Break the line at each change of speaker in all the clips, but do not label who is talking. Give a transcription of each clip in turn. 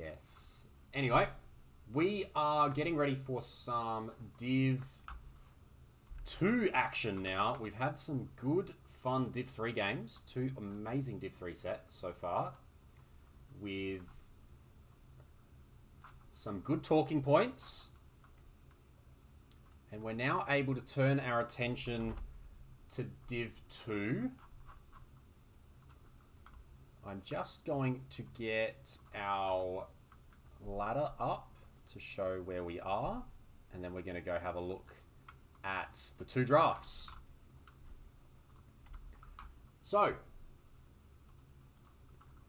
Yes. Anyway, we are getting ready for some Div 2 action now. We've had some good, fun Div 3 games. 2 amazing Div 3 sets so far, with some good talking points. And we're now able to turn our attention to Div 2. I'm just going to get our ladder up to show where we are, and then we're going to go have a look at the 2 drafts. So,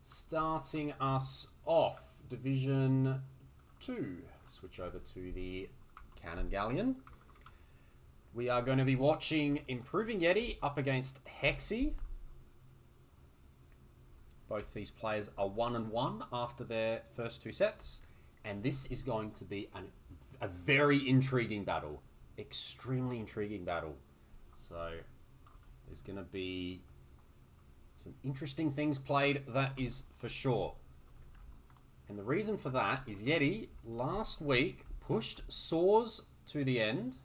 starting us off, Division 2. Switch over to the Cannon Galleon. We are going to be watching ImprovingYeti up against Hexi. Both these players are 1-1 after their first 2 sets. And this is going to be a very intriguing battle. Extremely intriguing battle. So there's going to be some interesting things played, that is for sure. And the reason for that is Yeti last week pushed Saws to the end.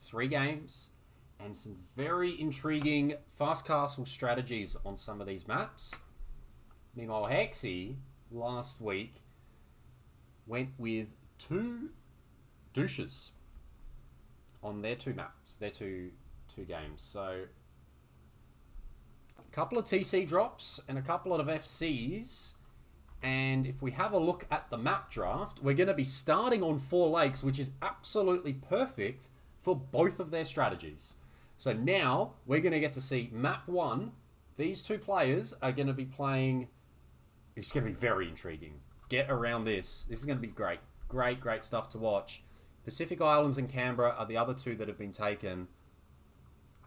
3 games. And some very intriguing fast castle strategies on some of these maps. Meanwhile, Hexi last week went with 2 douches on their 2 maps, their two games. So a couple of TC drops and a couple of FCs. And if we have a look at the map draft, we're going to be starting on 4 lakes, which is absolutely perfect for both of their strategies. So now we're going to get to see map 1. These 2 players are going to be playing. It's going to be very intriguing. Get around this. This is going to be great. Great stuff to watch. Pacific Islands and Canberra are the other 2 that have been taken.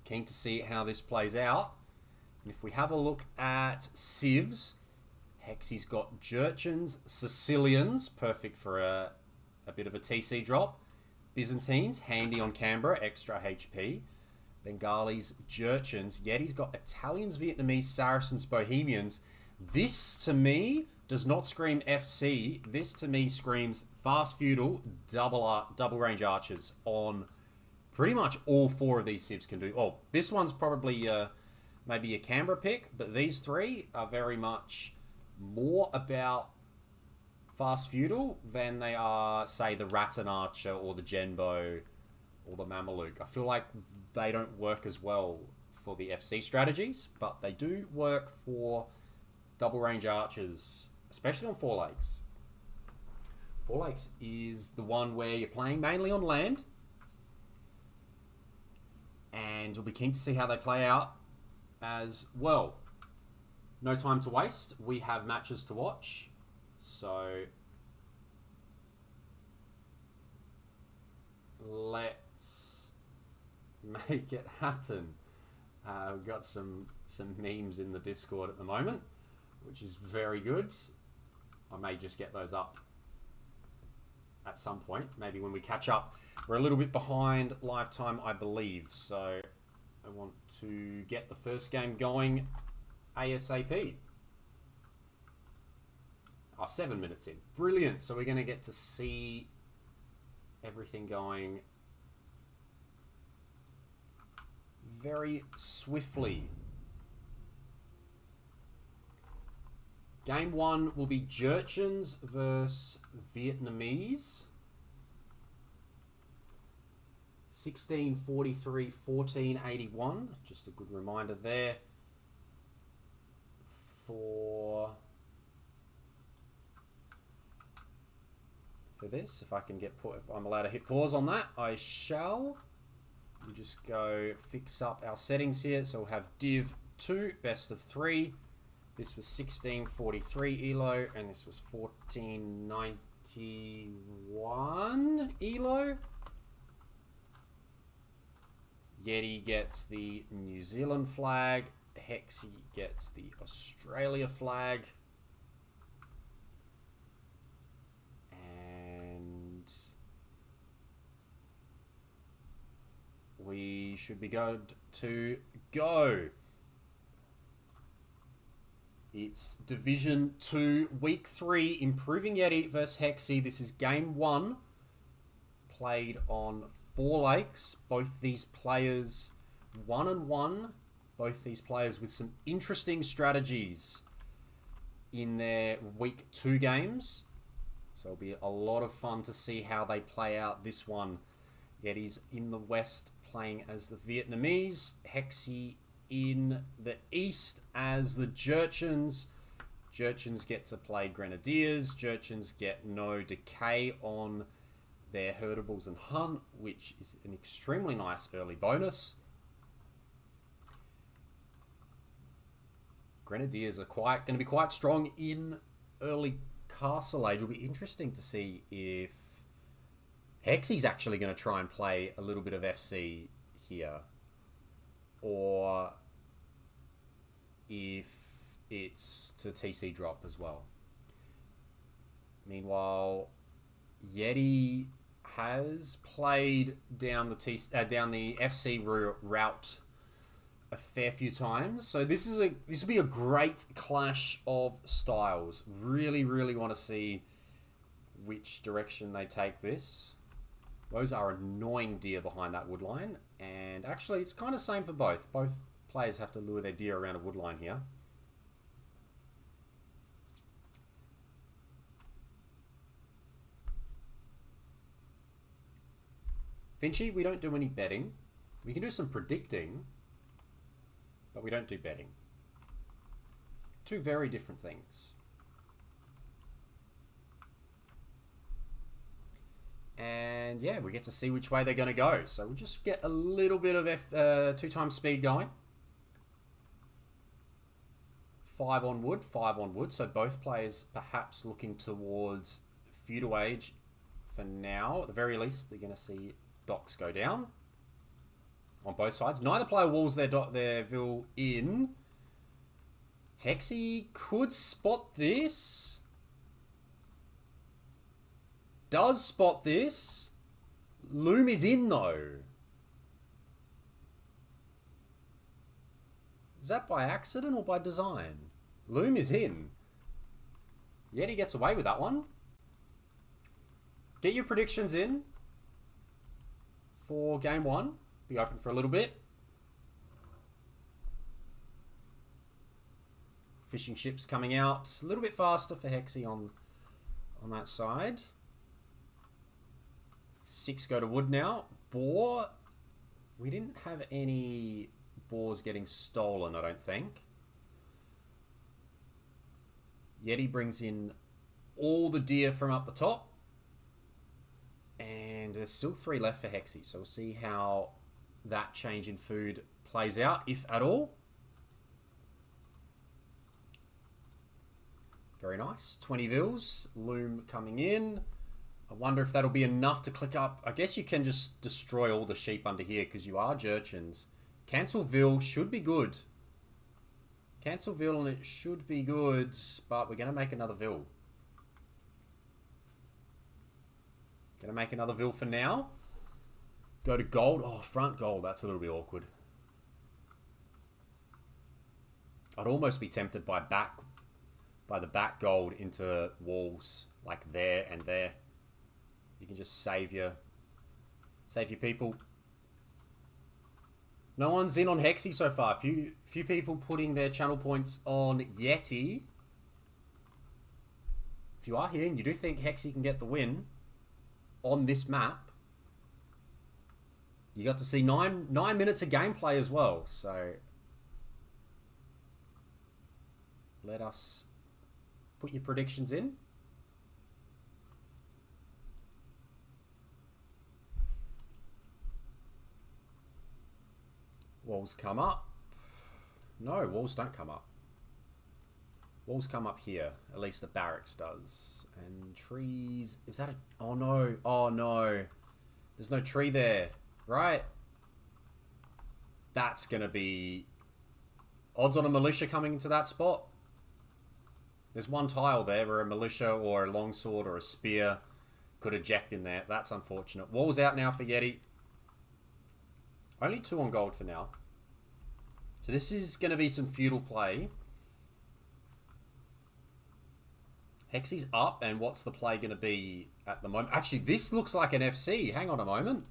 Keen to see how this plays out. And if we have a look at civs, Hexi's got Jurchens, Sicilians, perfect for a bit of a TC drop. Byzantines, handy on Canberra, extra HP. Bengalis, Jurchens. Yeti's got Italians, Vietnamese, Saracens, Bohemians. This, to me, does not scream FC. This, to me, screams fast feudal, double range archers on pretty much all 4 of these civs can do. Oh, this one's probably maybe a Canberra pick, but these 3 are very much more about fast feudal than they are, say, the Rattan Archer or the Genbo or the Mameluke. I feel like they don't work as well for the FC strategies, but they do work for double range archers, especially on 4 lakes. 4 lakes is the one where you're playing mainly on land, and you'll be keen to see how they play out as well. No time to waste. We have matches to watch. So let's make it happen. We've got some memes in the Discord at the moment, which is very good. I may just get those up at some point, maybe when we catch up. We're a little bit behind live time, I believe, so I want to get the first game going ASAP. 7 minutes in. Brilliant. So we're going to get to see everything going very swiftly. Game 1 will be Jurchens versus Vietnamese. 1643, 1481. Just a good reminder there for this. If I can get if I'm allowed to hit pause on that, I shall. We just go fix up our settings here. So we'll have Div 2, best of 3. This was 1643 ELO, and this was 1491 ELO. Yeti gets the New Zealand flag. Hexi gets the Australia flag. And we should be good to go. It's Division 2, Week 3, Improving Yeti versus Hexi. This is Game 1, played on 4 lakes. Both these players 1-1. Both these players with some interesting strategies in their Week 2 games. So it'll be a lot of fun to see how they play out this one. Yeti's in the west playing as the Vietnamese. Hexi in the east as the Gurchans. Gurchans get to play Grenadiers. Gurchans get no decay on their Herdables and Hunt, which is an extremely nice early bonus. Grenadiers are going to be quite strong in early Castle Age. It'll be interesting to see if Hexi's actually going to try and play a little bit of FC here, or if it's to TC drop as well. Meanwhile, Yeti has played down the FC route a fair few times, so this will be a great clash of styles. Really want to see which direction they take this. Those are annoying deer behind that wood line, and actually it's kind of same for both. Both players have to lure their deer around a wood line here. Finchy, we don't do any betting. We can do some predicting, but we don't do betting. Two very different things. And yeah, we get to see which way they're going to go. So we'll just get a little bit of 2x speed going. 5 on wood, 5 on wood. So both players perhaps looking towards feudal age for now. At the very least, they're going to see docks go down on both sides. Neither player walls their Vil in. Hexi could spot this. Does spot this. Loom is in though. Is that by accident or by design? Loom is in. Yeti gets away with that one. Get your predictions in for game 1. Be open for a little bit. Fishing ships coming out a little bit faster for Hexi on that side. 6 go to wood now. Boar. We didn't have any boars getting stolen, I don't think. Yeti brings in all the deer from up the top. And there's still 3 left for Hexi. So we'll see how that change in food plays out, if at all. Very nice. 20 Vils. Loom coming in. I wonder if that'll be enough to click up. I guess you can just destroy all the sheep under here because you are Gurchans. Cancel Vil should be good. Cancel Vil and it should be good, but we're going to make another Vil. Going to make another Vil for now. Go to gold. Oh, front gold. That's a little bit awkward. I'd almost be tempted by the back gold into walls like there and there. You can just save your people. No one's in on Hexi so far. Few people putting their channel points on Yeti. If you are here and you do think Hexi can get the win on this map, you got to see 9 minutes of gameplay as well. So let us put your predictions in. Walls come up. No, walls don't come up. Walls come up here. At least the barracks does. And trees. Is that a... Oh no. Oh no. There's no tree there. Right? That's going to be... Odds on a militia coming into that spot. There's one tile there where a militia or a longsword or a spear could eject in there. That's unfortunate. Walls out now for Yeti. Only 2 on gold for now. So this is going to be some feudal play. Hexi's up, and what's the play going to be at the moment? Actually, this looks like an FC. Hang on a moment.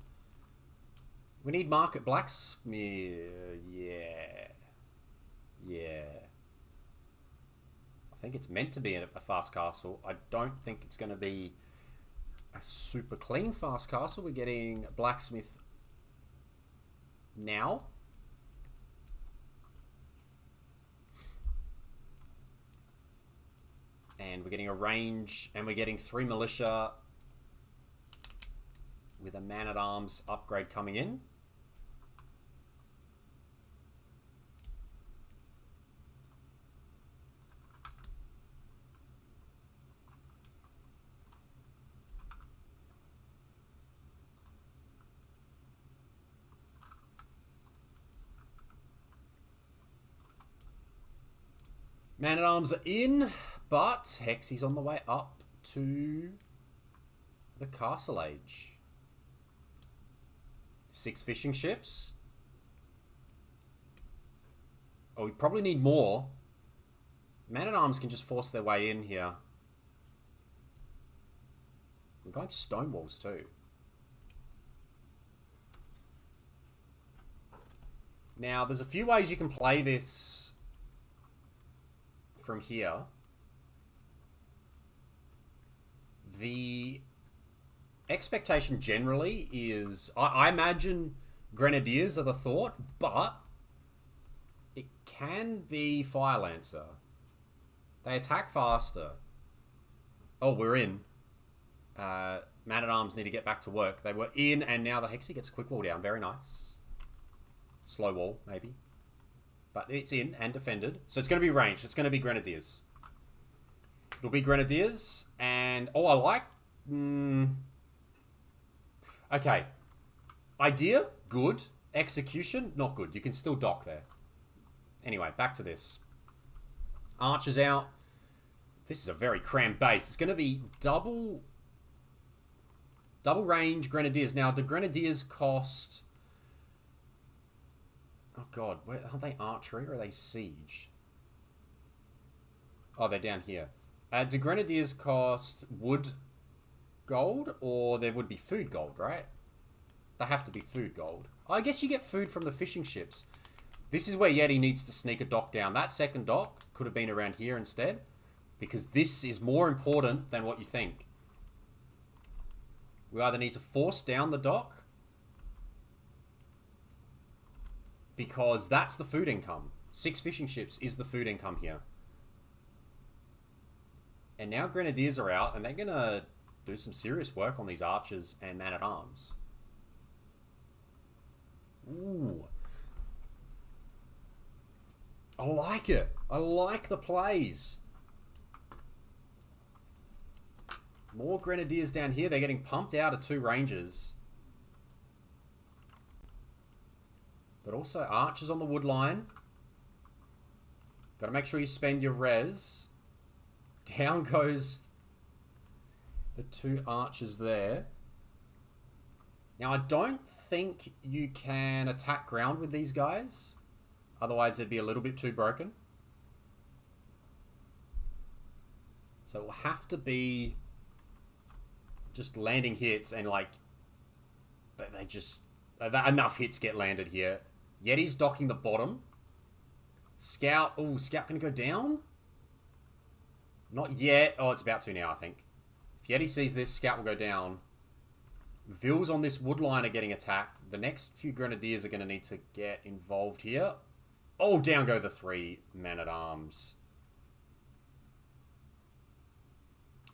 We need market blacksmith. Yeah. Yeah. I think it's meant to be a fast castle. I don't think it's going to be a super clean fast castle. We're getting blacksmith now. And we're getting a range, and we're getting 3 militia with a man-at-arms upgrade coming in. Man-at-arms are in, but Hexi's on the way up to the Castle Age. 6 fishing ships. Oh, we probably need more. Man-at-arms can just force their way in here. We're going to stone walls too. Now, there's a few ways you can play this from here. The expectation generally is, I imagine Grenadiers are the thought, but it can be Fire Lancer. They attack faster. Oh, we're in. Man-at-arms need to get back to work. They were in, and now the Hexi gets a quick wall down. Very nice. Slow wall, maybe. But it's in and defended. So it's going to be ranged. It's going to be Grenadiers. It'll be Grenadiers. And, oh, I like... Okay. Idea, good. Execution, not good. You can still dock there. Anyway, back to this. Archers out. This is a very crammed base. It's going to be double range Grenadiers. Now, the Grenadiers cost... Oh, God. Where, aren't they archery or are they siege? Oh, they're down here. Do Grenadiers cost wood gold, or there would be food gold, right? They have to be food gold. I guess you get food from the fishing ships. This is where Yeti needs to sneak a dock down. That second dock could have been around here instead, because this is more important than what you think. We either need to force down the dock, because that's the food income. 6 fishing ships is the food income here. And now Grenadiers are out, and they're going to do some serious work on these archers and man-at-arms. Ooh. I like it. I like the plays. More Grenadiers down here. They're getting pumped out of 2 rangers. But also archers on the wood line. Got to make sure you spend your res. Down goes the 2 archers there. Now, I don't think you can attack ground with these guys. Otherwise, they'd be a little bit too broken. So it will have to be just landing hits and, like, they just... enough hits get landed here. Yeti's docking the bottom. Scout... Oh, Scout gonna go down? Not yet. Oh, it's about to now, I think. If Yeti sees this, Scout will go down. Vils on this wood line are getting attacked. The next few Grenadiers are going to need to get involved here. Oh, down go the 3 man-at-arms.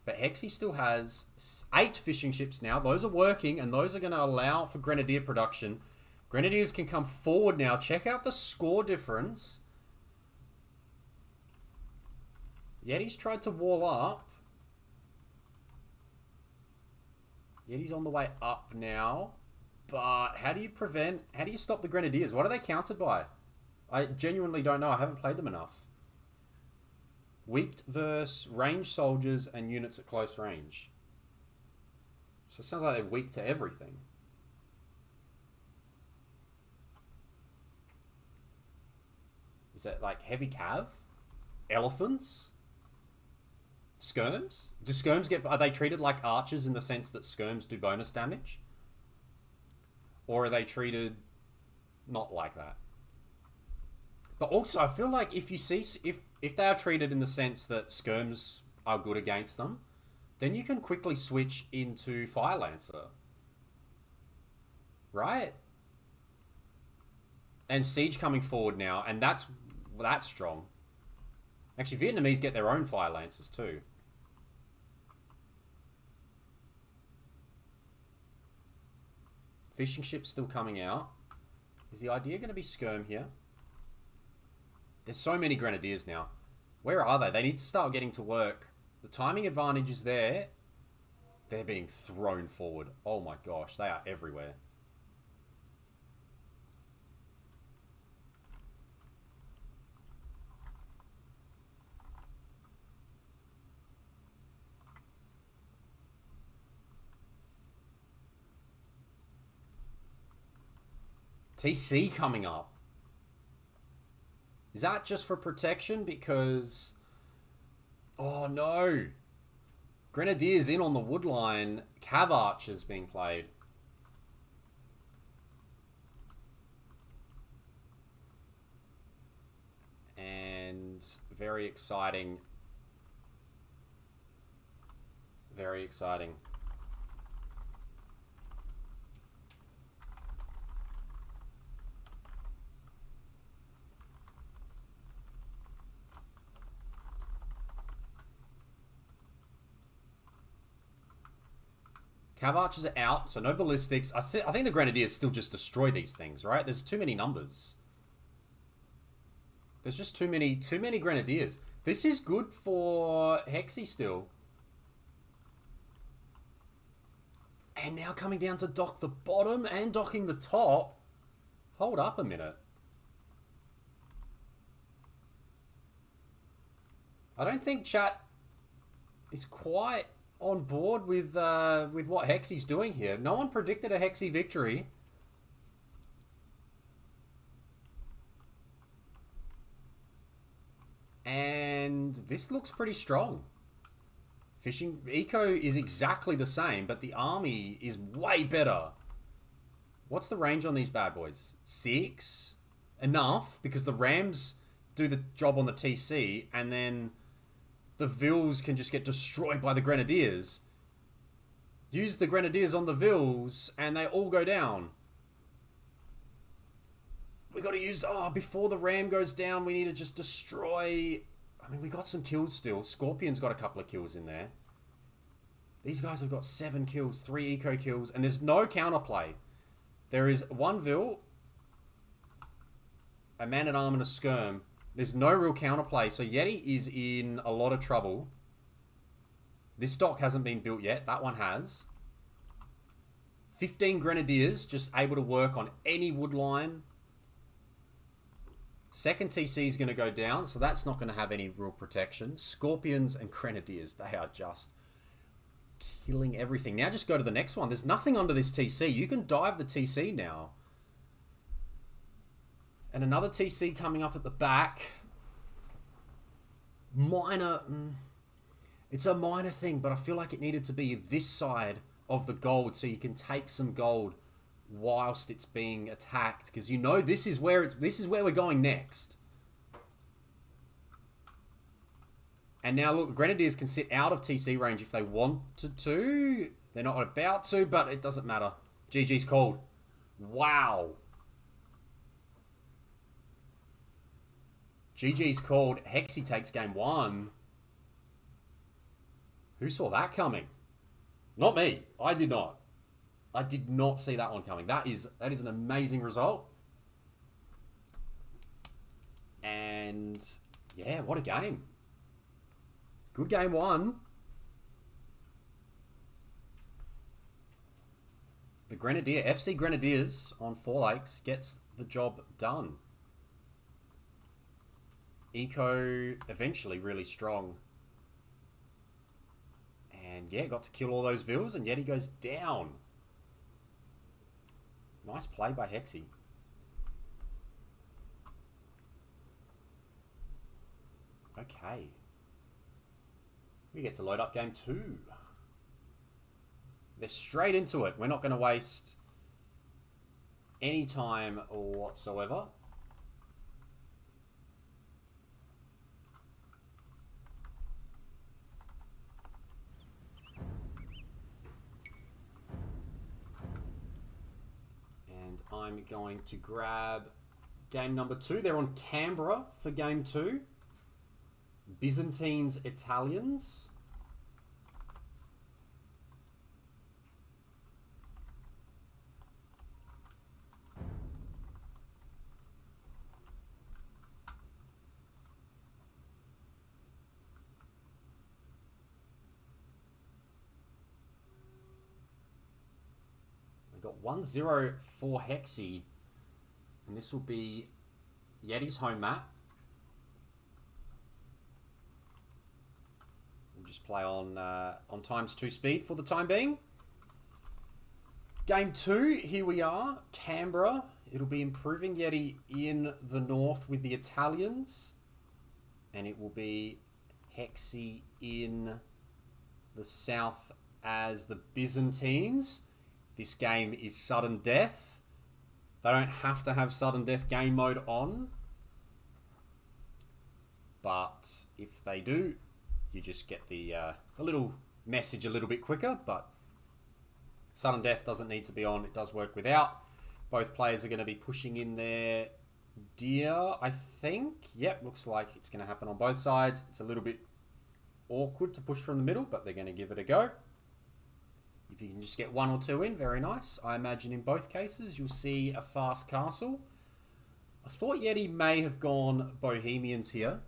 But Hexi still has 8 fishing ships now. Those are working, and those are going to allow for Grenadier production. Grenadiers can come forward now. Check out the score difference. Yeti's tried to wall up. Yeti's on the way up now. But how do you stop the Grenadiers? What are they countered by? I genuinely don't know. I haven't played them enough. Weak versus range soldiers and units at close range. So it sounds like they're weak to everything. Is that like heavy cav? Elephants? Skirms? Do skirms get... Are they treated like archers in the sense that skirms do bonus damage? Or are they treated not like that? But also, I feel like if you see... If they are treated in the sense that skirms are good against them, then you can quickly switch into Fire Lancer. Right? And Siege coming forward now, and that's strong. Actually, Vietnamese get their own Fire Lancers too. Fishing ship's still coming out. Is the idea going to be skirm here? There's so many Grenadiers now. Where are they? They need to start getting to work. The timing advantage is there. They're being thrown forward. Oh my gosh, they are everywhere. TC coming up. Is that just for protection? Because... Oh no. Grenadiers in on the wood line. Cav archers being played. And very exciting. Very exciting. Cav archers are out, so no ballistics. I think the Grenadiers still just destroy these things, right? There's too many numbers. There's just too many Grenadiers. This is good for Hexi still. And now coming down to dock the bottom and docking the top. Hold up a minute. I don't think chat is quite on board with what Hexi's doing here. No one predicted a Hexi victory. And this looks pretty strong. Fishing eco is exactly the same, but the army is way better. What's the range on these bad boys? 6? Enough, because the Rams do the job on the TC, and then the Vils can just get destroyed by the Grenadiers. Use the Grenadiers on the Vils, and they all go down. We got to use... Oh, before the Ram goes down, we need to just destroy... I mean, we got some kills still. Scorpion's got a couple of kills in there. These guys have got 7 kills, 3 eco kills, and there's no counterplay. There is 1 Vil, a Man-at-Arm, and a Skirm. There's no real counterplay, so Yeti is in a lot of trouble. This dock hasn't been built yet. That one has. 15 Grenadiers just able to work on any wood line. Second TC is going to go down, so that's not going to have any real protection. Scorpions and Grenadiers, they are just killing everything. Now just go to the next one. There's nothing under this TC. You can dive the TC now. And another TC coming up at the back. Minor. It's a minor thing, but I feel like it needed to be this side of the gold so you can take some gold whilst it's being attacked. Because you know this is where we're going next. And now look, Grenadiers can sit out of TC range if they wanted to. They're not about to, but it doesn't matter. GG's called. Wow. GG's called. Hexi takes game 1. Who saw that coming? Not me. I did not. I did not see that one coming. That is an amazing result. And yeah, what a game. Good game 1. The Grenadier, FC Grenadiers on 4 Lakes gets the job done. Eco eventually really strong. And yeah, got to kill all those Vils, and Yeti goes down. Nice play by Hexi. Okay. We get to load up game 2. They're straight into it. We're not going to waste any time whatsoever. And I'm going to grab game number 2. They're on Canberra for game 2. Byzantines, Italians. We've got 1-0 for Hexi. And this will be Yeti's home map. We'll just play on ×2 speed for the time being. Game 2, here we are. Canberra. It'll be ImprovingYeti in the north with the Italians. And it will be Hexi in the south as the Byzantines. This game is sudden death. They don't have to have sudden death game mode on. But if they do, you just get the little message a little bit quicker. But sudden death doesn't need to be on. It does work without. Both players are going to be pushing in their deer, I think. Yep, looks like it's going to happen on both sides. It's a little bit awkward to push from the middle, but they're going to give it a go. If you can just get 1 or 2 in, very nice. I imagine in both cases you'll see a fast castle. I thought Yeti may have gone Bohemians here,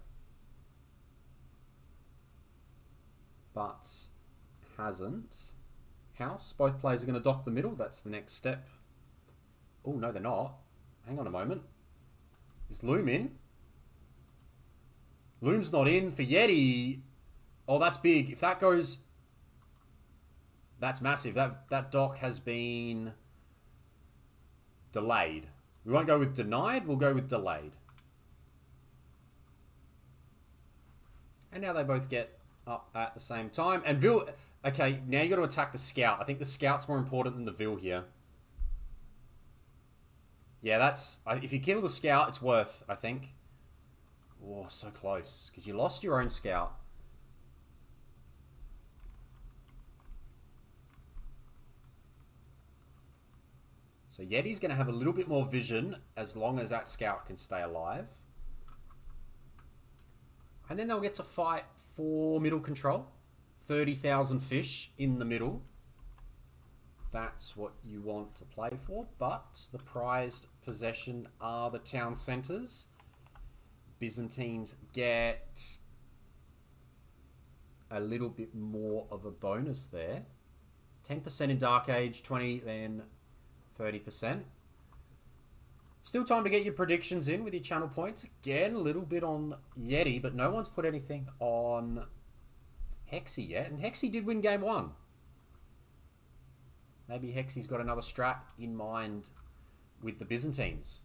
but hasn't. House. Both players are going to dock the middle. That's the next step. Oh, no, they're not. Hang on a moment. Is Loom in? Loom's not in for Yeti. Oh, that's big. If that goes... That's massive. That dock has been delayed. We won't go with denied. We'll go with delayed. And now they both get up at the same time. And Vil... Okay, now you got to attack the scout. I think the scout's more important than the Vil here. Yeah, that's... If you kill the scout, it's worth, I think. Oh, so close. Because you lost your own scout. So Yeti's going to have a little bit more vision as long as that scout can stay alive. And then they'll get to fight for middle control. 30,000 fish in the middle. That's what you want to play for. But the prized possession are the town centres. Byzantines get a little bit more of a bonus there. 10% in Dark Age, 20 then 30%. Still time to get your predictions in with your channel points. Again, a little bit on Yeti, but no one's put anything on Hexi yet. And Hexi did win game 1. Maybe Hexi's got another strat in mind with the Byzantines.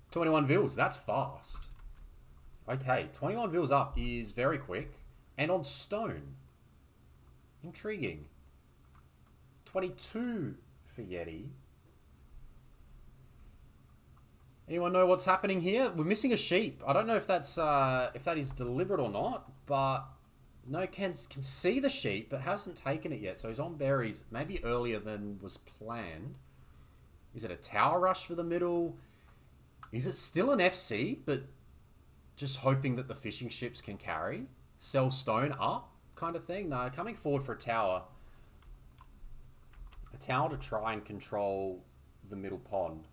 21 Vils, that's fast. Okay, 21 Vils up is very quick. And on stone. Intriguing. 22 for Yeti. Anyone know what's happening here? We're missing a sheep. I don't know if that's if that is deliberate or not, but no, can see the sheep, but hasn't taken it yet. So he's on berries, maybe earlier than was planned. Is it a tower rush for the middle? Is it still an FC, but just hoping that the fishing ships can carry? Sell stone up kind of thing? No, coming forward for a tower. A tower to try and control the middle pond.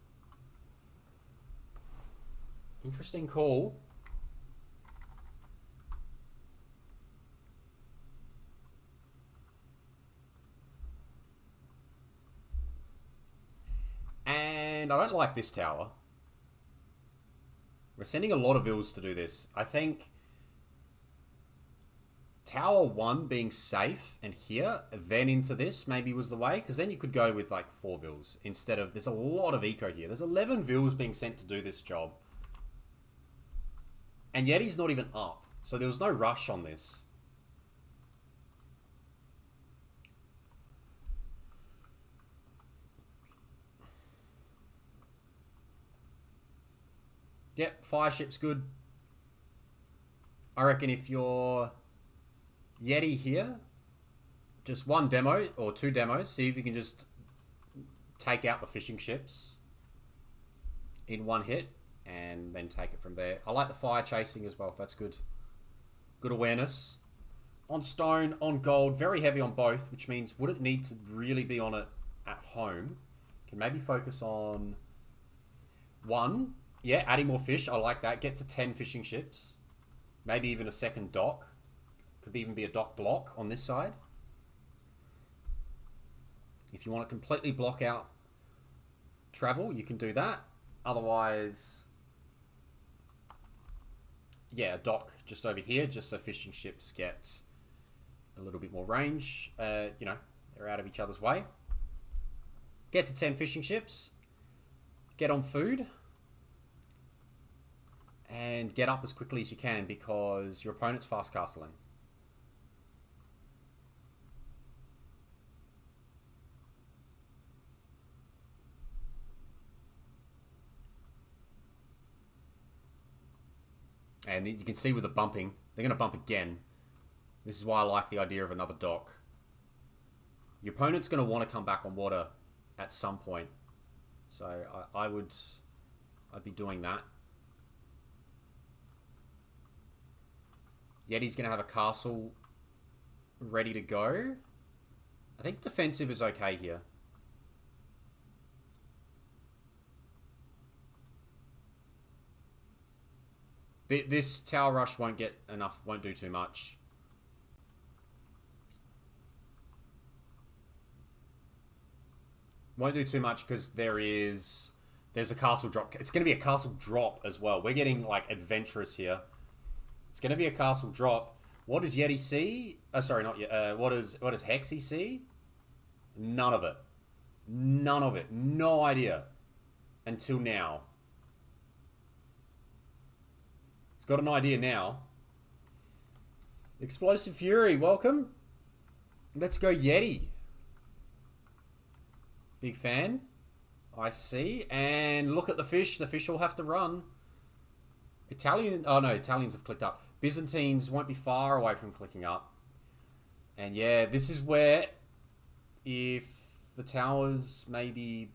Interesting call. And I don't like this tower. We're sending a lot of Vils to do this. I think Tower 1 being safe and here, then into this maybe was the way. Because then you could go with like 4 Vils instead of... There's a lot of eco here. There's 11 Vils being sent to do this job. And Yeti's not even up. So there was no rush on this. Yep, fire ship's good. I reckon if you're Yeti here, just one demo or two demos, see if you can just take out the fishing ships in one hit and then take it from there. I like the fire chasing as well. That's good. Good awareness. On stone, on gold, very heavy on both, which means wouldn't need to really be on it at home. Can maybe focus on one. Yeah, adding more fish. I like that. Get to 10 fishing ships. Maybe even a second dock. Could even be a dock block on this side. If you want to completely block out travel, you can do that. Otherwise, yeah, a dock just over here, just so fishing ships get a little bit more range. You know, they're out of each other's way. Get to 10 fishing ships. Get on food. And get up as quickly as you can because your opponent's fast castling. And you can see with the bumping, they're going to bump again. This is why I like the idea of another dock. Your opponent's going to want to come back on water at some point. So I'd be doing that. Yeti's going to have a castle ready to go. I think defensive is okay here. This tower rush won't get enough, won't do too much. Won't do too much because there's a castle drop. It's going to be a castle drop as well. We're getting like adventurous here. It's going to be a castle drop. What does Yeti see? Oh, sorry, not yet. What does Hexi see? None of it. None of it. No idea. Until now. He's got an idea now. Explosive Fury, welcome. Let's go Yeti. Big fan. I see. And look at the fish. The fish will have to run. Oh no, Italians have clicked up. Byzantines won't be far away from clicking up. And yeah, this is where if the towers maybe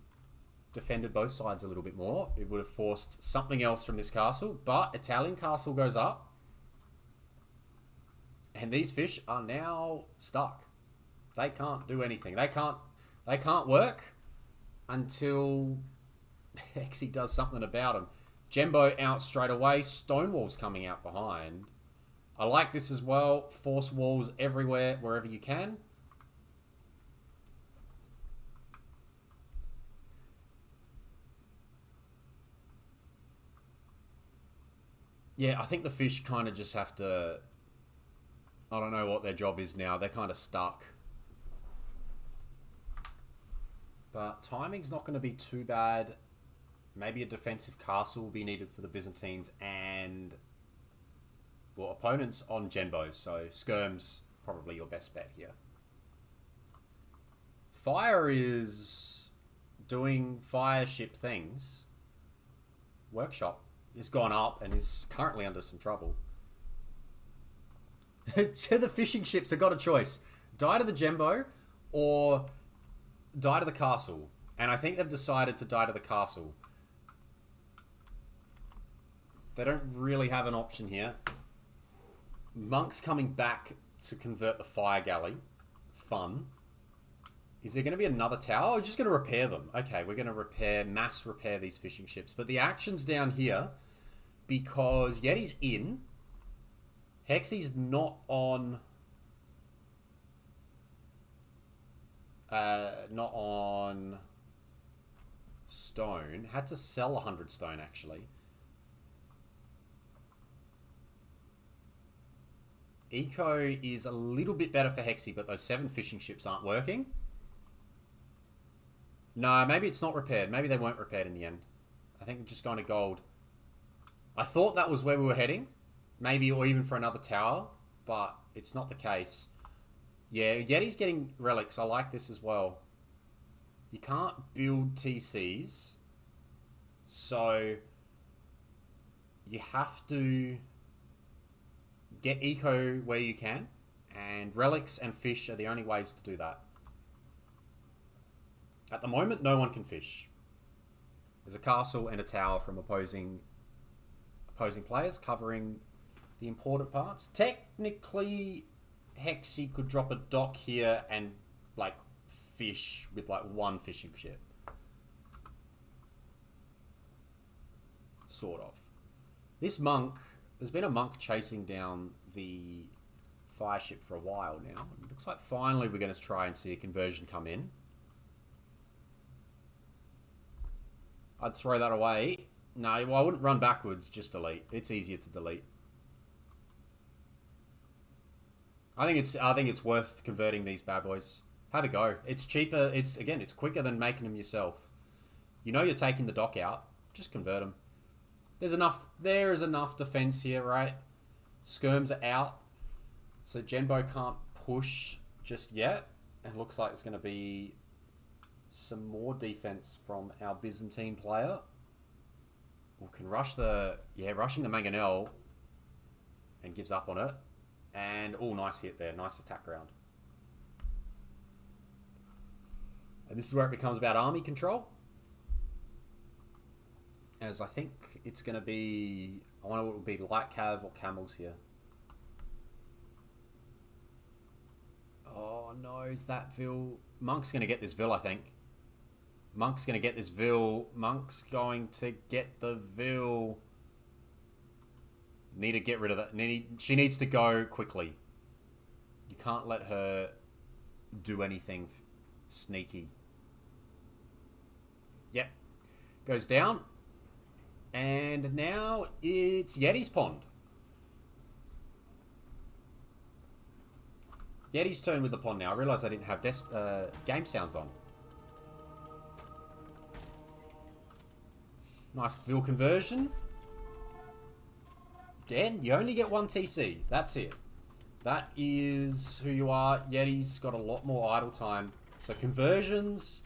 defended both sides a little bit more, it would have forced something else from this castle. But Italian castle goes up. And these fish are now stuck. They can't do anything. They can't work until Hexi does something about them. Jembo out straight away. Stonewall's coming out behind. I like this as well. Force walls everywhere, wherever you can. Yeah, I think the fish kind of just have to... I don't know what their job is now. They're kind of stuck. But timing's not going to be too bad. Maybe a defensive castle will be needed for the Byzantines and... well, opponents on Genbo, so Skirm's probably your best bet here. Fire is doing fire ship things. Workshop has gone up and is currently under some trouble. To the fishing ships have got a choice. Die to the Genbo or die to the castle. And I think they've decided to die to the castle. They don't really have an option here. Monk's coming back to convert the fire galley. Fun. Is there going to be another tower? We're just going to repair them. Okay, we're going to mass repair these fishing ships. But the action's down here because Yeti's in. Hexi's not on... not on stone. Had to sell 100 stone, actually. Eco is a little bit better for Hexi, but those 7 fishing ships aren't working. No, maybe it's not repaired. Maybe they weren't repaired in the end. I think they're just going to gold. I thought that was where we were heading. Maybe, or even for another tower. But it's not the case. Yeah, Yeti's getting relics. I like this as well. You can't build TCs. So... you have to get eco where you can, and relics and fish are the only ways to do that. At the moment, no one can fish. There's a castle and a tower from opposing players covering the important parts. Technically, Hexi could drop a dock here and like fish with like one fishing ship. Sort of. This monk, there's been a monk chasing down the fire ship for a while now. It looks like finally we're going to try and see a conversion come in. I'd throw that away. No, well, I wouldn't run backwards, just delete. It's easier to delete. I think it's worth converting these bad boys. Have a go. It's cheaper. It's quicker than making them yourself. You know you're taking the dock out. Just convert them. There is enough defense here, right? Skirms are out. So Genbo can't push just yet. It looks like it's going to be some more defense from our Byzantine player. We can rushing the Mangonel and gives up on it. And, oh, nice hit there. Nice attack round. And this is where it becomes about army control. As I think it's going to be... I wonder what it will be, light cav or camels here. Oh, no, is that Vil? Monk's going to get this Vil, I think. Monk's going to get this Vil. Monk's going to get the Vil. Need to get rid of that. She needs to go quickly. You can't let her do anything sneaky. Yep. Goes down. And now it's Yeti's pond. Yeti's turn with the pond now. I realised I didn't have game sounds on. Nice Vil conversion. Dan, you only get one TC. That's it. That is who you are. Yeti's got a lot more idle time. So conversions,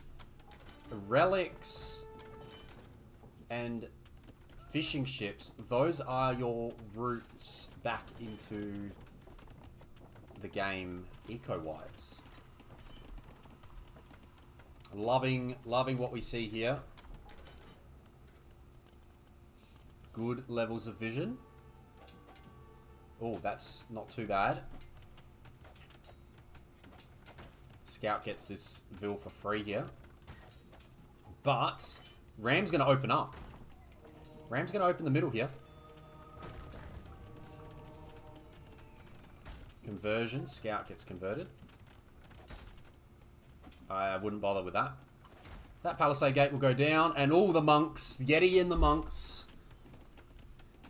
relics, and fishing ships. Those are your routes back into the game eco-wise. Loving what we see here. Good levels of vision. Oh, that's not too bad. Scout gets this Vil for free here. But Ram's going to open up. Ram's going to open the middle here. Conversion. Scout gets converted. I wouldn't bother with that. That palisade gate will go down. And all the monks. Yeti and the monks.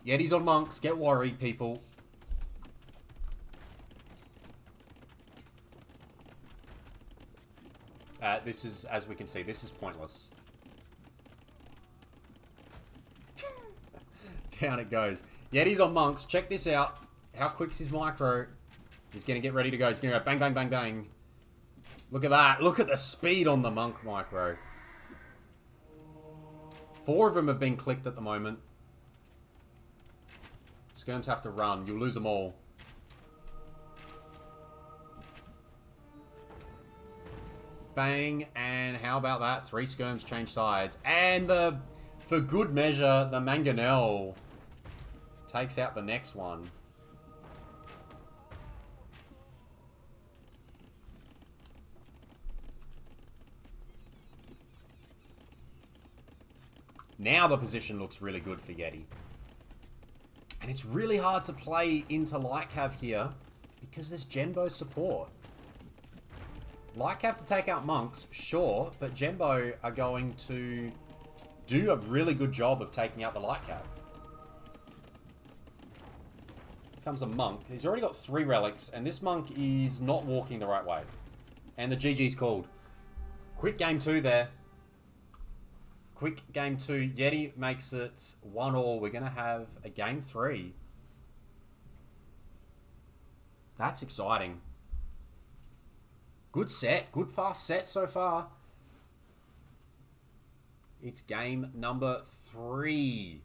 Yeti's on monks. Get worried, people. This is, as we can see, this is pointless. Down it goes. Yeti's on monks. Check this out. How quick's his micro? He's going to get ready to go. He's going to go bang, bang, bang, bang. Look at that. Look at the speed on the monk micro. 4 of them have been clicked at the moment. Skirms have to run. You'll lose them all. Bang, and how about that? 3 skirms change sides. And for good measure, the Mangonel takes out the next one. Now the position looks really good for Yeti. And it's really hard to play into Light Cav here because there's Genbo support. Light Cav to take out monks, sure, but Genbo are going to do a really good job of taking out the Light Cav. Comes a monk. He's already got 3 relics, and this monk is not walking the right way. And the GG's called. Quick game 2 there. Quick game 2. Yeti makes it 1-1. We're going to have a game 3. That's exciting. Good set. Good fast set so far. It's game number 3.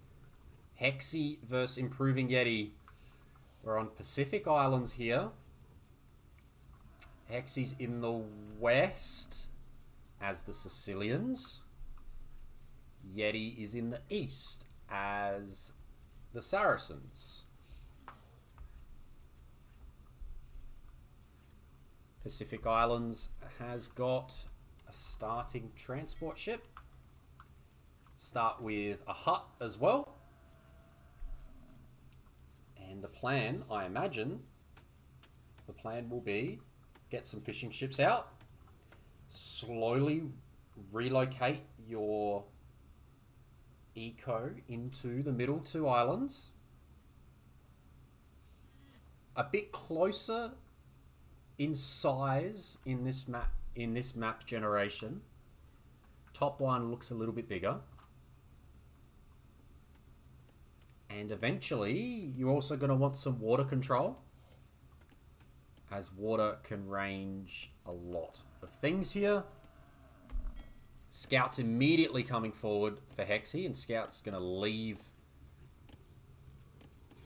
Hexi versus Improving Yeti. We're on Pacific Islands here. Hexi's in the west as the Sicilians. Yeti is in the east as the Saracens. Pacific Islands has got a starting transport ship. Start with a hut as well. And the plan, I imagine, the plan will be get some fishing ships out, slowly relocate your eco into the middle two islands, a bit closer in size in this map generation. Top one looks a little bit bigger. And eventually, you're also going to want some water control, as water can range a lot of things here. Scout's immediately coming forward for Hexi, and Scout's going to leave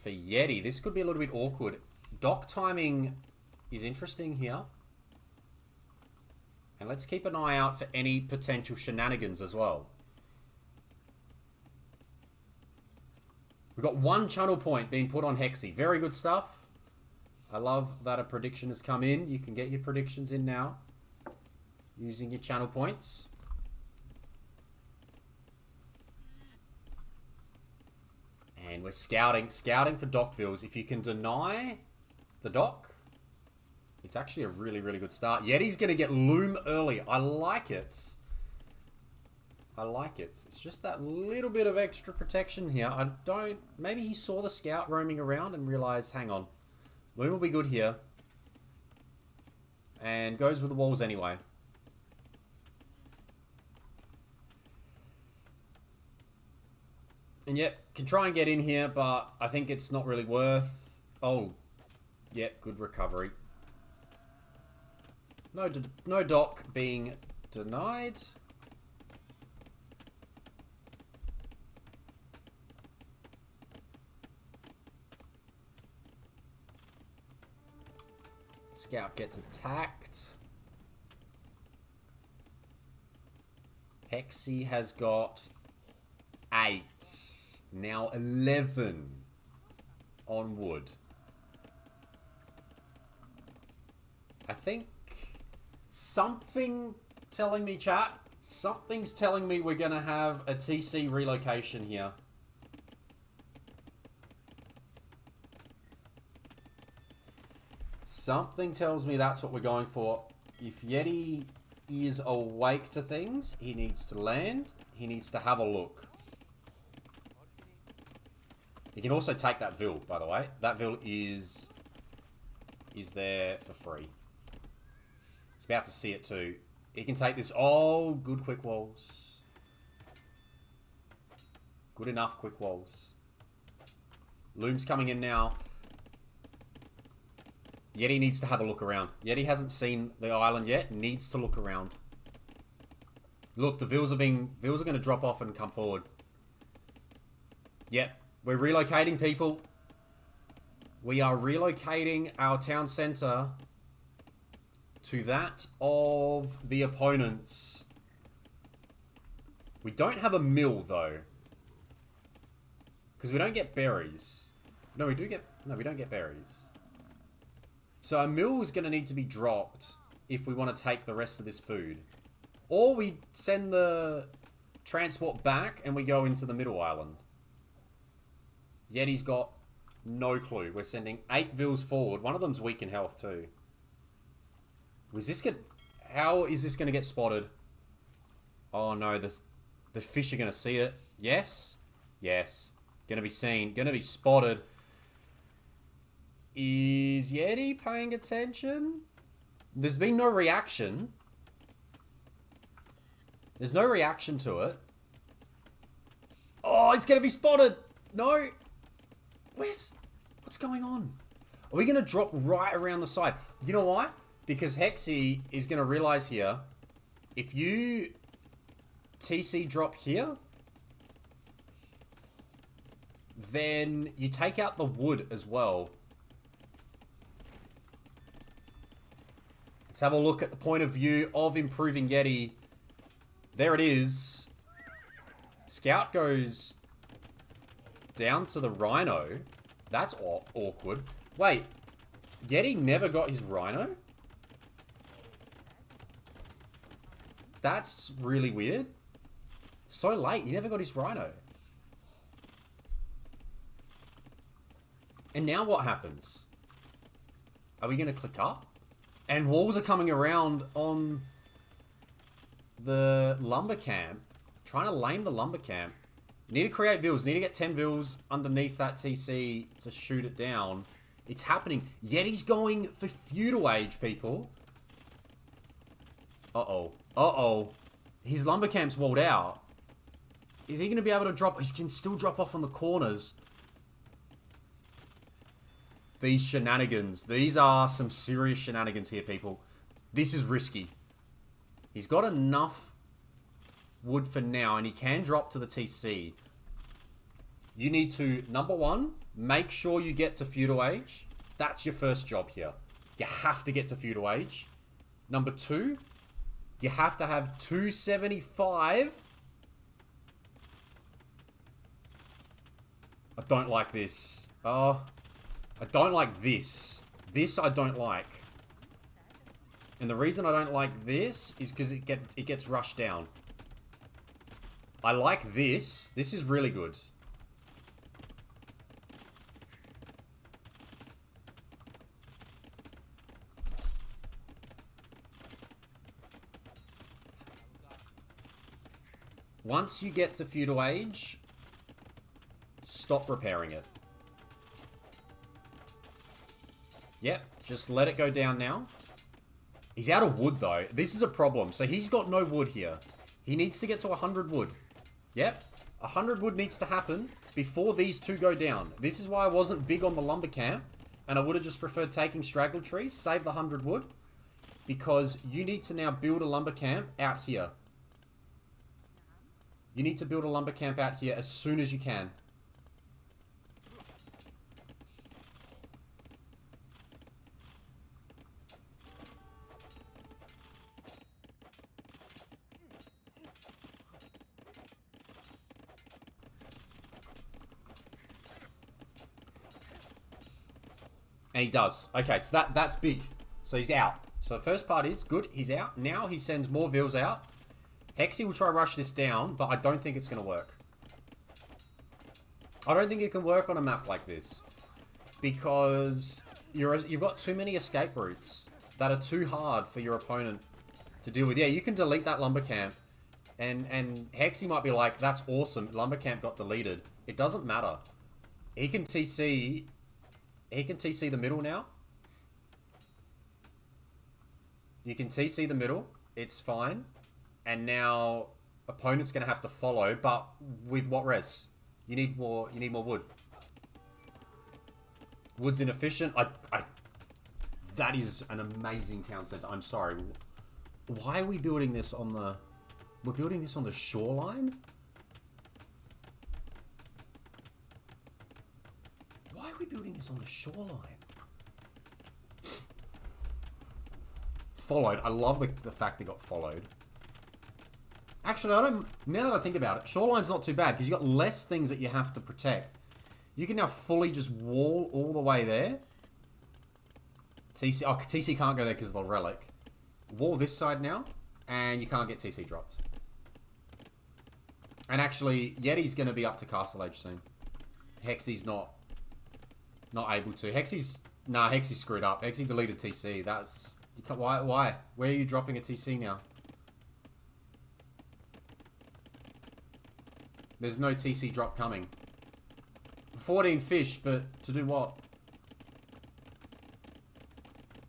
for Yeti. This could be a little bit awkward. Dock timing is interesting here. And let's keep an eye out for any potential shenanigans as well. We've got one channel point being put on Hexi. Very good stuff. I love that a prediction has come in. You can get your predictions in now using your channel points. And we're scouting for dockvilles. If you can deny the dock, it's actually a really, really good start. Yeti's going to get loom early. I like it. I like it. It's just that little bit of extra protection here. Maybe he saw the scout roaming around and realized, hang on, loom will be good here. And goes with the walls anyway. And yep, can try and get in here, but I think it's not really worth. Oh, yep, good recovery. No dock being denied. Scout gets attacked. Hexi has got 8. Now 11 on wood. I think something telling me, chat, something's telling me we're going to have a TC relocation here. Something tells me that's what we're going for. If Yeti is awake to things, he needs to land. He needs to have a look. He can also take that vill, by the way. That vill is there for free. He's about to see it too. He can take this. Oh, good quick walls. Good enough quick walls. Loom's coming in now. Yeti needs to have a look around. Yeti hasn't seen the island yet. Needs to look around. Look, the vills are going to drop off and come forward. Yep, we're relocating people. We are relocating our town center to that of the opponents. We don't have a mill though, because we don't get berries. No, we do get. No, we don't get berries. So a mill is going to need to be dropped if we want to take the rest of this food. Or we send the transport back and we go into the middle island. Yeti's got no clue. We're sending 8 vills forward. One of them's weak in health too. How is this going to get spotted? Oh no, the fish are going to see it. Yes? Yes. Going to be seen. Going to be spotted. Is Yeti paying attention? There's been no reaction. There's no reaction to it. Oh, it's going to be spotted. No. What's going on? Are we going to drop right around the side? You know why? Because Hexi is going to realize here, if you TC drop here, then you take out the wood as well. Let's have a look at the point of view of Improving Yeti. There it is. Scout goes down to the rhino. That's awkward. Wait, Yeti never got his rhino? That's really weird. So late, he never got his rhino. And now what happens? Are we going to click up? And walls are coming around on the lumber camp. Trying to lame the lumber camp. You need to create vills. You need to get 10 vills underneath that TC to shoot it down. It's happening. Yeti's going for feudal age, people. Uh-oh. Uh-oh. His lumber camp's walled out. Is he going to be able to drop? He can still drop off on the corners. These shenanigans. These are some serious shenanigans here, people. This is risky. He's got enough wood for now, and he can drop to the TC. You need to, number one, make sure you get to feudal age. That's your first job here. You have to get to feudal age. Number two, you have to have 275. I don't like this. Oh, I don't like this. This I don't like. And the reason I don't like this is because it gets rushed down. I like this. This is really good. Once you get to feudal age, stop repairing it. Yep, just let it go down now. He's out of wood, though. This is a problem. So he's got no wood here. He needs to get to 100 wood. Yep, 100 wood needs to happen before these two go down. This is why I wasn't big on the lumber camp, and I would have just preferred taking straggler trees, save the 100 wood, because you need to now build a lumber camp out here. You need to build a lumber camp out here as soon as you can. And he does. Okay, so that's big. So he's out. So the first part is good. He's out. Now he sends more vills out. Hexi will try to rush this down, but I don't think it's going to work. I don't think it can work on a map like this. Because you've got too many escape routes that are too hard for your opponent to deal with. Yeah, you can delete that lumber camp. And Hexi might be like, that's awesome. Lumber camp got deleted. It doesn't matter. He can TC... He can TC the middle now. You can TC the middle. It's fine. And now opponent's going to have to follow, but with what res? You need more wood. Wood's inefficient. That is an amazing town center. I'm sorry. Why are we building this on the... We're building this on the shoreline? Why are we building this on the shoreline? Followed. I love the fact they got followed. Actually, I don't... Now that I think about it, shoreline's not too bad because you've got less things that you have to protect. You can now fully just wall all the way there. TC... Oh, TC can't go there because of the relic. Wall this side now, and you can't get TC dropped. And actually, Yeti's going to be up to Castle Age soon. Hexi's not able to. Hexi's... Nah, Hexi's screwed up. Hexi deleted TC. That's... You can't, why? Where are you dropping a TC now? There's no TC drop coming. 14 fish, but to do what?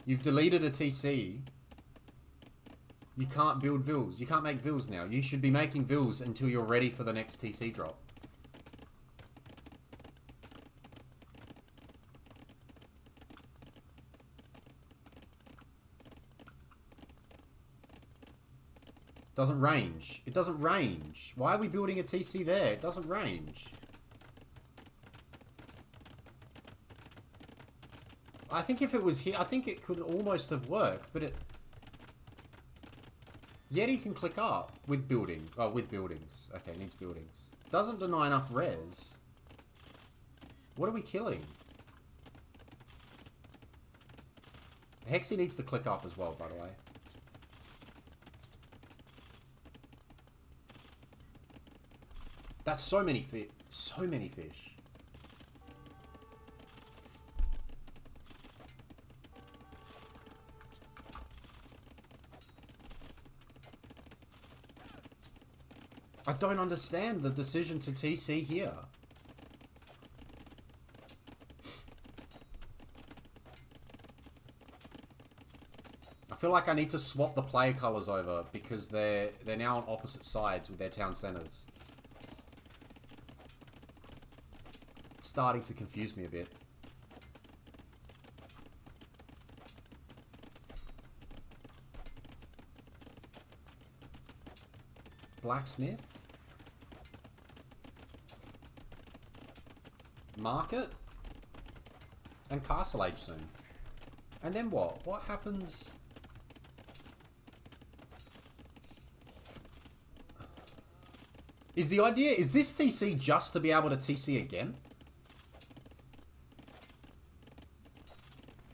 You've deleted a TC. You can't build vills. You can't make vills now. You should be making vills until you're ready for the next TC drop. Doesn't range. It doesn't range. Why are we building a TC there? It doesn't range. I think if it was here, I think it could almost have worked, but it... Yeti can click up with building. Oh, with buildings. Okay, needs buildings. Doesn't deny enough res. What are we killing? Hexi needs to click up as well, by the way. That's so many fish. So many fish. I don't understand the decision to TC here. I feel like I need to swap the player colors over because they're now on opposite sides with their town centers. It's starting to confuse me a bit. Blacksmith? Market? And Castle Age soon. And then what? What happens? Is the idea, is this TC just to be able to TC again?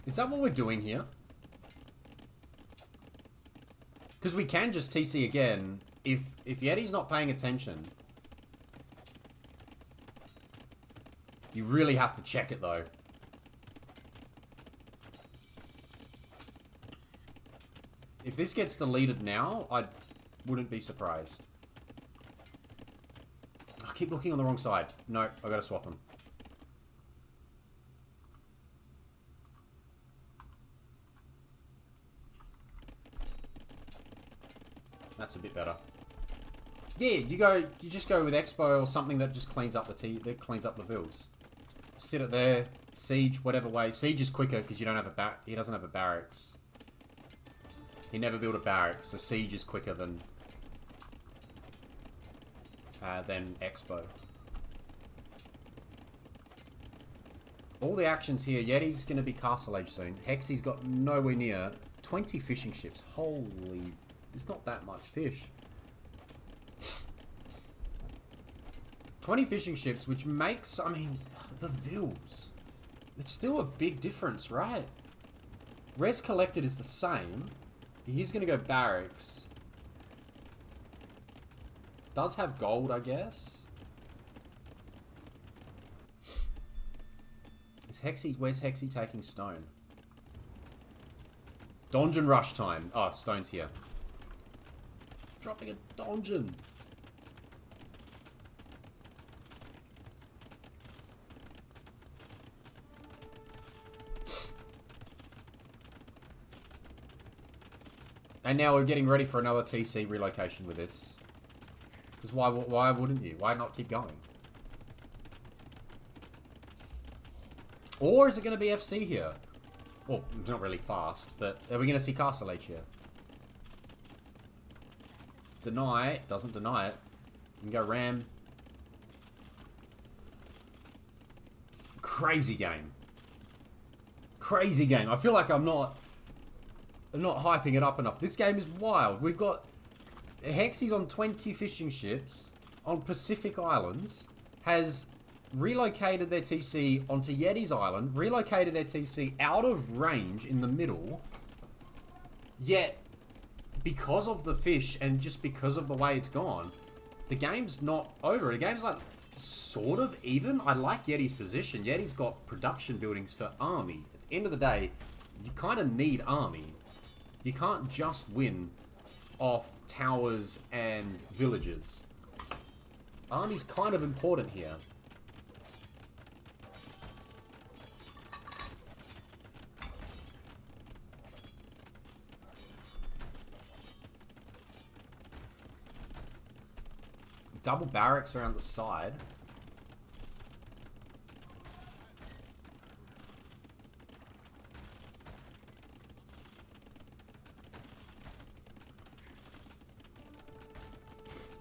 Is that what we're doing here? Because we can just TC again if Yeti's not paying attention. You really have to check it though. If this gets deleted now, I wouldn't be surprised. I keep looking on the wrong side. No, I gotta swap them. That's a bit better. Yeah, you just go with Expo or something that just cleans up that cleans up the vills. Sit it there, siege, whatever way. Siege is quicker because you don't have he doesn't have a barracks. He never built a barracks, so siege is quicker than Expo. All the actions here. Yeti's going to be Castle Age soon. Hexi's got nowhere near 20 fishing ships. Holy, there's not that much fish. 20 fishing ships, which makes, I mean, the vills. It's still a big difference, right? Res collected is the same. He's going to go barracks. Does have gold, I guess. Is where's Hexi taking stone? Donjon rush time. Oh, stone's here. Dropping a donjon. And now we're getting ready for another TC relocation with this. Because why wouldn't you? Why not keep going? Or is it going to be FC here? Well, it's not really fast, but are we going to see Castle Age here? Deny it. Doesn't deny it. You can go Ram. Crazy game. Crazy game. I feel like I'm not hyping it up enough. This game is wild. We've got Hexi's on 20 fishing ships on Pacific Islands, has relocated their TC onto Yeti's Island, relocated their TC out of range in the middle, yet because of the fish and just because of the way it's gone, the game's not over. The game's like sort of even. I like Yeti's position. Yeti's got production buildings for army. At the end of the day, you kind of need army. You can't just win off towers and villages. Army's kind of important here. Double barracks around the side.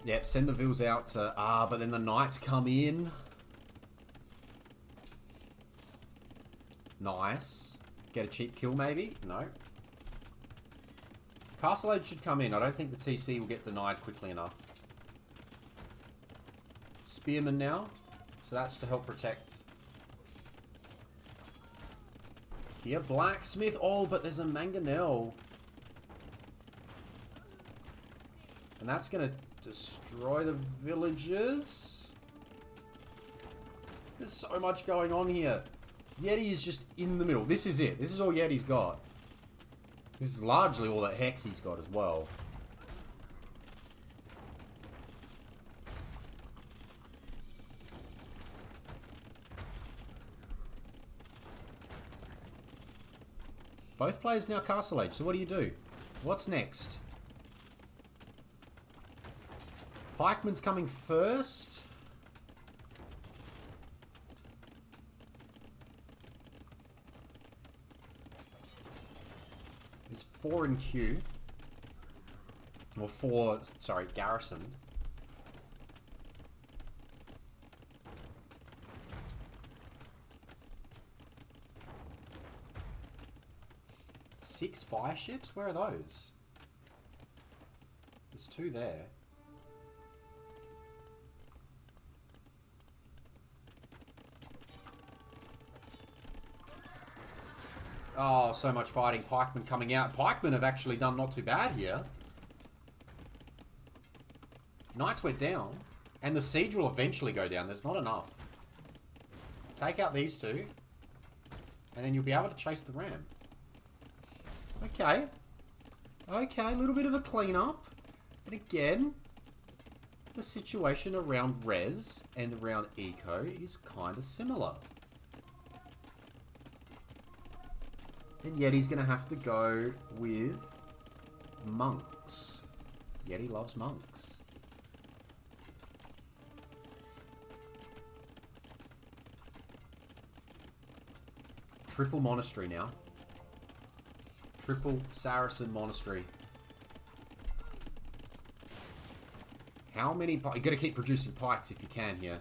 Yep, send the vills out to... but then the knights come in. Nice. Get a cheap kill, maybe? No. Castle Age should come in. I don't think the TC will get denied quickly enough. Spearman now. So that's to help protect. Here, Blacksmith. Oh, but there's a Mangonel. And that's going to destroy the villagers. There's so much going on here. Yeti is just in the middle. This is it. This is all Yeti's got. This is largely all that Hexi's got as well. Both players now Castle Age, so what do? What's next? Pikeman's coming first. There's 4 in queue. Or 4, sorry, garrisoned. Six fire ships? Where are those? There's 2 there. Oh, so much fighting. Pikemen coming out. Pikemen have actually done not too bad here. Knights went down. And the siege will eventually go down. There's not enough. Take out these 2. And then you'll be able to chase the ram. Okay. Okay, a little bit of a cleanup. And again, the situation around res and around eco is kind of similar. And Yeti's going to have to go with monks. Yeti loves monks. Triple monastery now. Triple Saracen monastery. How many pikes? You got to keep producing pikes if you can here.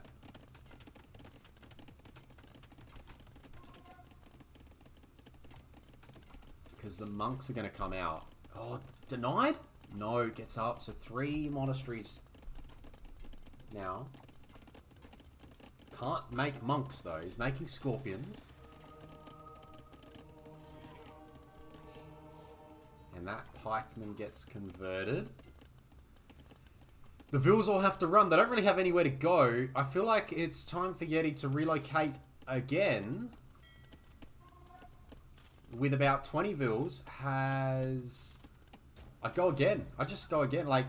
Because the monks are going to come out. Oh, denied? No, gets up. So 3 monasteries now. Can't make monks though. He's making scorpions. And that pikeman gets converted. The Vills all have to run. They don't really have anywhere to go. I feel like it's time for Yeti to relocate again. With about 20 Vills, has... I'd go again. I'd just go again. Like,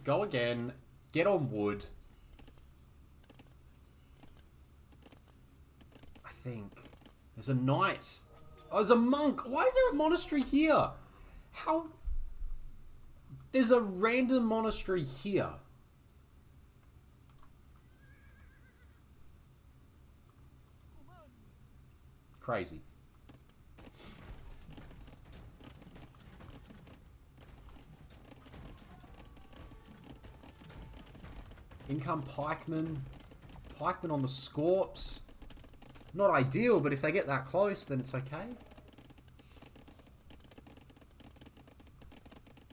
go again. Get on wood. I think. There's a knight. Oh, there's a monk. Why is there a monastery here? How... There's a random monastery here. Crazy. Income pikemen. Pikemen on the Scorps. Not ideal, but if they get that close, then it's okay.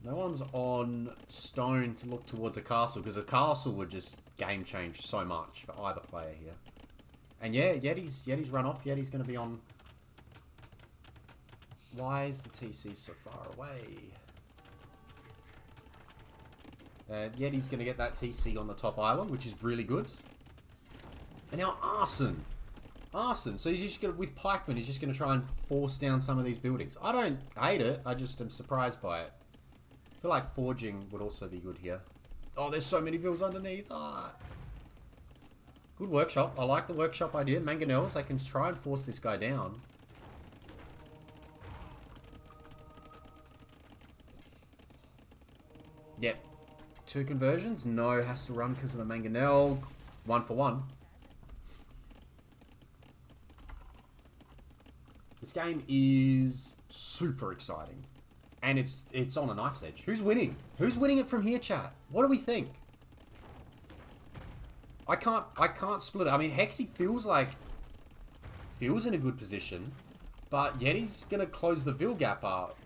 No one's on stone to look towards a castle, because a castle would just game change so much for either player here. And yeah, Yeti's run off. Yeti's going to be on... Why is the TC so far away? Yeti's going to get that TC on the top island, which is really good. And now Arson. Arson. So he's just going to, with pikemen, he's just going to try and force down some of these buildings. I don't hate it. I just am surprised by it. I feel like forging would also be good here. Oh, there's so many vills underneath. Ah. Good workshop. I like the workshop idea. Mangonels, I can try and force this guy down. Yep. 2 conversions. No, has to run because of the Mangonel. 1 for 1. This game is super exciting. And it's on a knife's edge. Who's winning? Who's winning it from here, chat? What do we think? I can't split it. I mean, Hexi feels in a good position. But Yeti's gonna close the Vil gap up.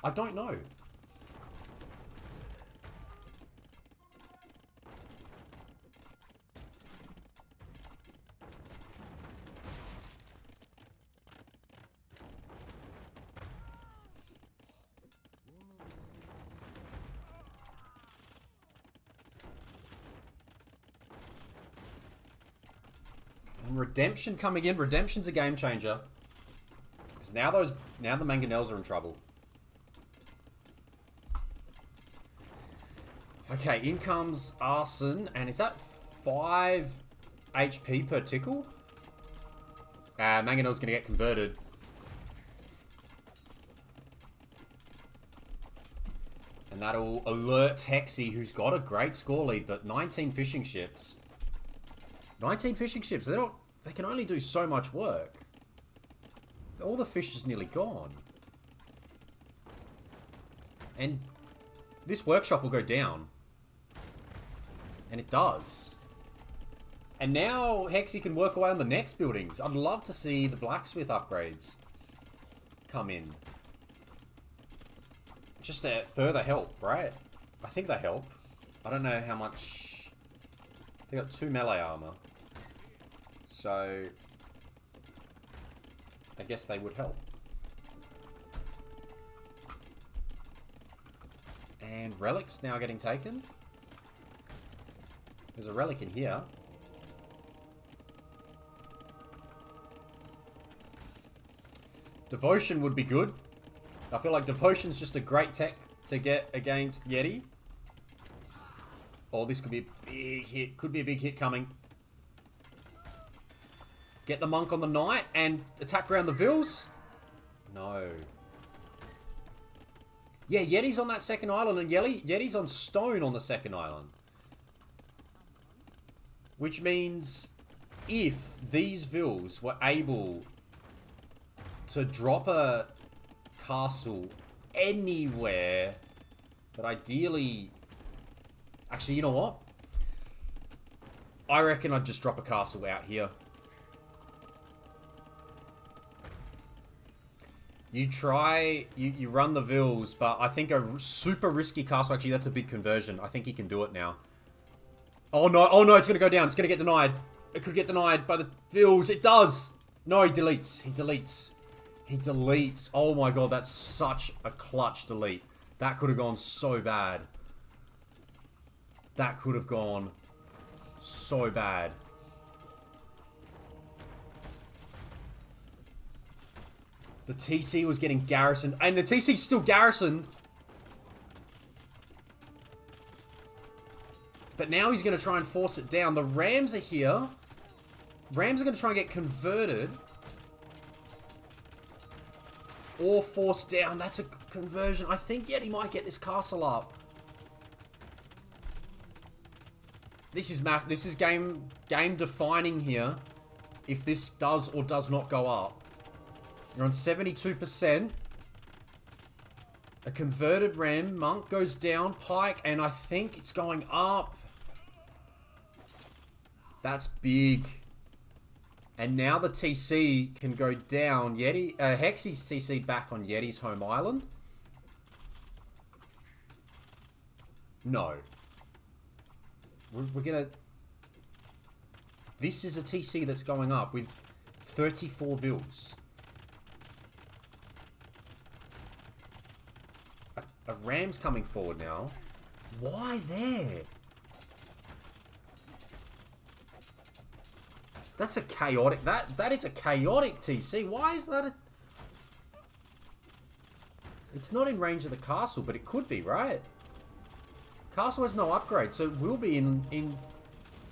I don't know. And Redemption coming in. Redemption's a game changer. Because now the Mangonels are in trouble. Okay, in comes Arson, and is that 5 HP per tickle? Mangonel's gonna get converted. And that'll alert Hexi, who's got a great score lead, but 19 fishing ships. 19 fishing ships, they can only do so much work. All the fish is nearly gone. And this workshop will go down. And it does. And now Hexi can work away on the next buildings. I'd love to see the blacksmith upgrades come in. Just to further help, right? I think they help. I don't know how much... They got 2 melee armor. So... I guess they would help. And relics now getting taken. There's a relic in here. Devotion would be good. I feel like Devotion's just a great tech to get against Yeti. Oh, this could be a big hit. Could be a big hit coming. Get the monk on the knight and attack around the Vils. No. Yeah, Yeti's on that second island, and Yeti's on stone on the second island. Which means if these Vils were able to drop a castle anywhere, but ideally... Actually, you know what? I reckon I'd just drop a castle out here. You try, you run the Vils, but I think a super risky castle, actually, that's a big conversion. I think he can do it now. Oh no, it's going to go down. It's going to get denied. It could get denied by the Vils. It does. No, he deletes. He deletes. He deletes. Oh my god, that's such a clutch delete. That could have gone so bad. That could have gone so bad. The TC was getting garrisoned. And the TC's still garrisoned. But now he's going to try and force it down. The Rams are here. Rams are going to try and get converted. Or forced down. That's a conversion. I think Yeti might get this castle up. This is massive. This is game defining here. If this does or does not go up. You're on 72%. A converted Ram. Monk goes down. Pike. And I think it's going up. That's big. And now the TC can go down. Hexi's TC back on Yeti's home island. No. We're gonna... This is a TC that's going up with 34 Vils. A Ram's coming forward now. Why there? That's a chaotic... That is a chaotic TC. Why is that a... It's not in range of the castle, but it could be, right? Castle has no upgrade, so it will be in...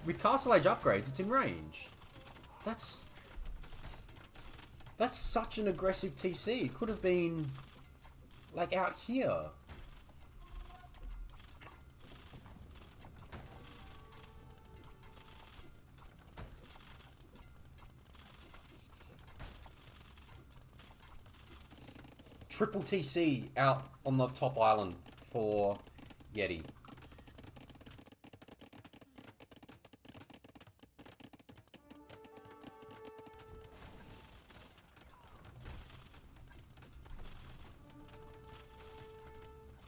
With Castle Age upgrades, it's in range. That's such an aggressive TC. It could have been... Like, out here. Triple TC out on the top island for Yeti.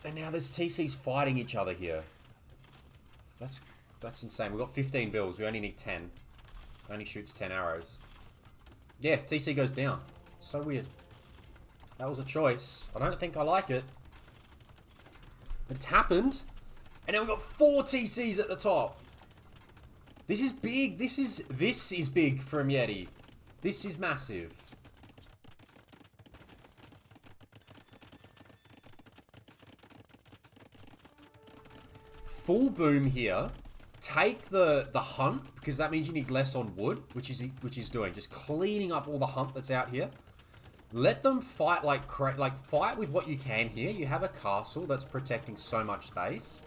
And now there's TCs fighting each other here. That's insane. We've got 15 bills. We only need 10. Only shoots 10 arrows. Yeah, TC goes down. So weird. That was a choice. I don't think I like it. But it's happened. And now we've got 4 TCs at the top. This is big. This is big from Yeti. This is massive. Full boom here. Take the hunt, because that means you need less on wood, which is doing. Just cleaning up all the hunt that's out here. Let them fight fight with what you can here. You have a castle that's protecting so much space.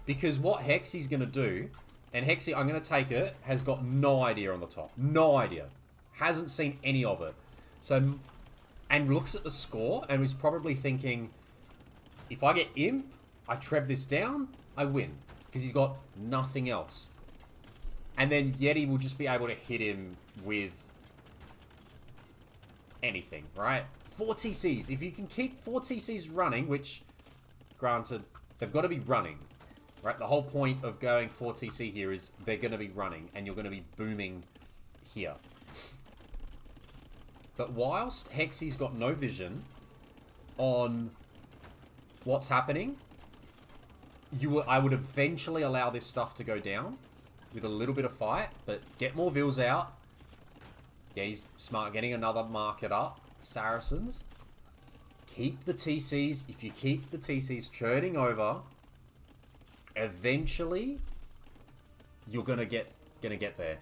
Because what Hexi's going to do, and Hexi, I'm going to take it, has got no idea on the top. No idea. Hasn't seen any of it. So, and looks at the score and was probably thinking, if I get Imp, I treb this down, I win. Because he's got nothing else. And then Yeti will just be able to hit him with anything, right? 4 TCs. If you can keep 4 TCs running, which, granted, they've got to be running. Right, the whole point of going 4 TC here is they're going to be running and you're going to be booming here. But whilst Hexi's got no vision on what's happening, I would eventually allow this stuff to go down with a little bit of fight, but get more vills out. Yeah, he's smart, getting another market up. Saracens. Keep the TCs. If you keep the TCs churning over, eventually, you're gonna get there.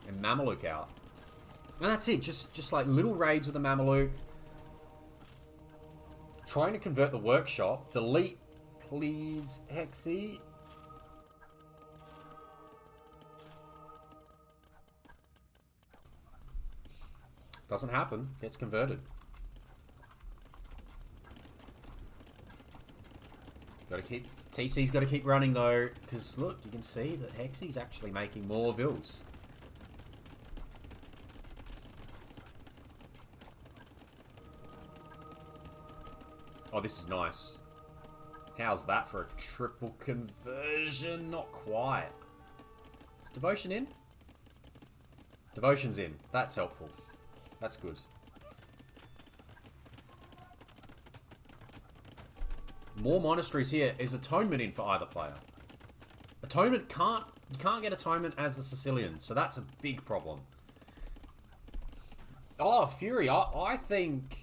And Mameluke out. And that's it. Just like little raids with the Mameluke. Trying to convert the workshop. Delete, please, Hexi. Doesn't happen. Gets converted. TC's got to keep running though, because look, you can see that Hexi's actually making more vills. Oh, this is nice. How's that for a triple conversion? Not quite. Is Devotion in? Devotion's in. That's helpful. That's good. More monasteries here. Is atonement in for either player? Atonement you can't get atonement as the Sicilians, so that's a big problem. Oh, Fury, I think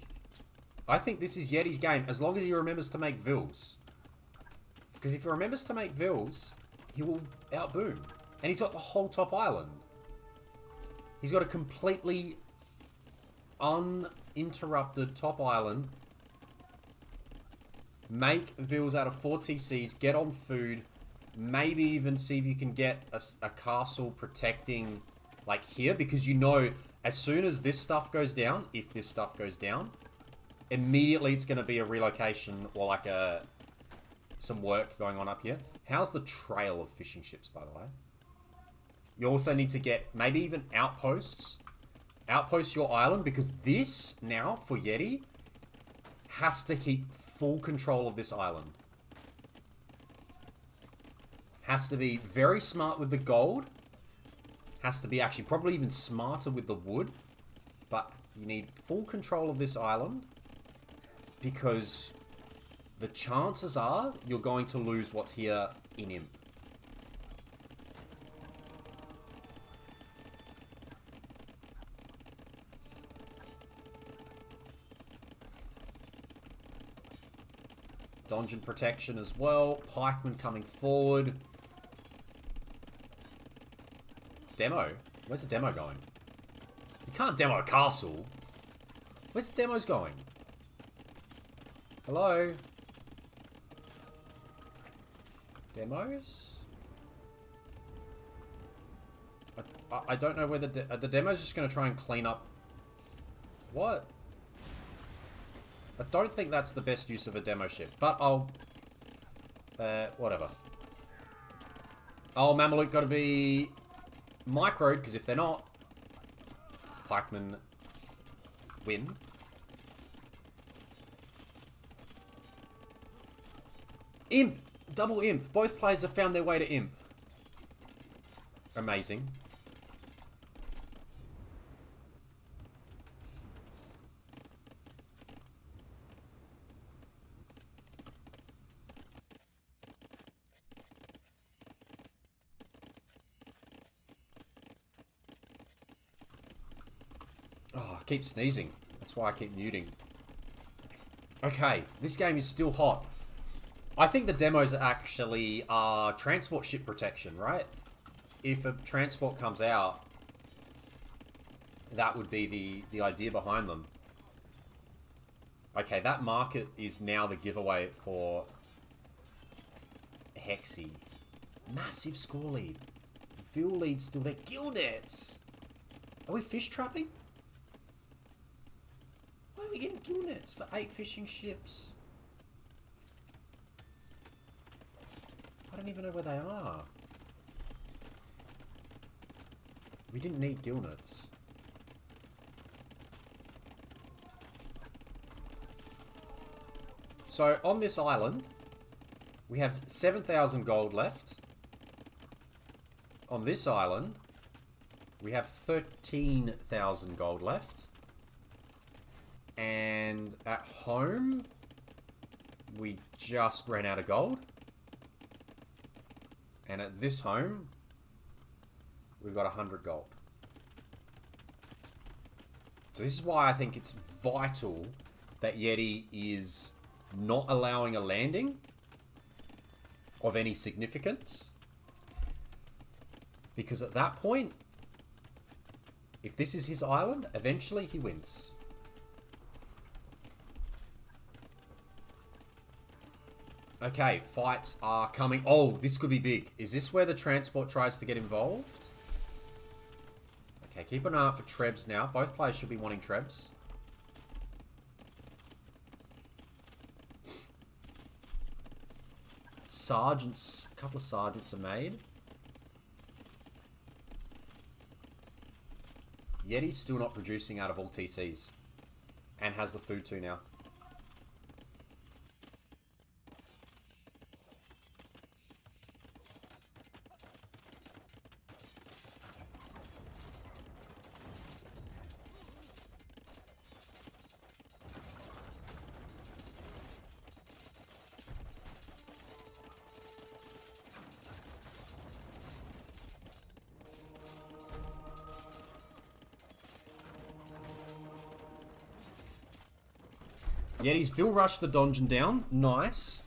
this is Yeti's game, as long as he remembers to make vills. Because if he remembers to make vills, he will outboom. And he's got the whole top island. He's got a completely uninterrupted top island. Make vills out of 4 TCs, get on food, maybe even see if you can get a castle protecting, like, here, because you know, as soon as this stuff goes down, if this stuff goes down, immediately it's going to be a relocation or, like, some work going on up here. How's the trail of fishing ships, by the way? You also need to get, maybe even outposts. Outpost your island, because this, now, for Yeti, has to keep full control of this island. Has to be very smart with the gold. Has to be actually probably even smarter with the wood. But you need full control of this island, because the chances are you're going to lose what's here in Imp. Dungeon protection as well. Pikemen coming forward. Demo? Where's the demo going? You can't demo a castle. Where's the demos going? Hello? Demos? I don't know where the demo's just going to try and clean up. What? I don't think that's the best use of a demo ship, but I'll... whatever. Oh, Mameluke got to be microed, because if they're not, Pikemen win. Imp! Double imp. Both players have found their way to imp. Amazing. Oh, I keep sneezing. That's why I keep muting. Okay, this game is still hot. I think the demos actually are transport ship protection, right? If a transport comes out, that would be the idea behind them. Okay, that market is now the giveaway for Hexi. Massive score lead. Fuel lead still there. Gildnets! Are we fish trapping? Why are we getting gildnets for 8 fishing ships? I don't even know where they are. We didn't need gildnets. So, on this island, we have 7,000 gold left. On this island, we have 13,000 gold left. And at home, we just ran out of gold. And at this home, we've got 100 gold. So this is why I think it's vital that Yeti is not allowing a landing of any significance. Because at that point, if this is his island, eventually he wins. Okay, fights are coming. Oh, this could be big. Is this where the transport tries to get involved? Okay, keep an eye out for trebs now. Both players should be wanting trebs. Sergeants, a couple of sergeants are made. Yeti's still not producing out of all TCs. And has the food too now. Yeti's Phil rushed the dungeon down. Nice.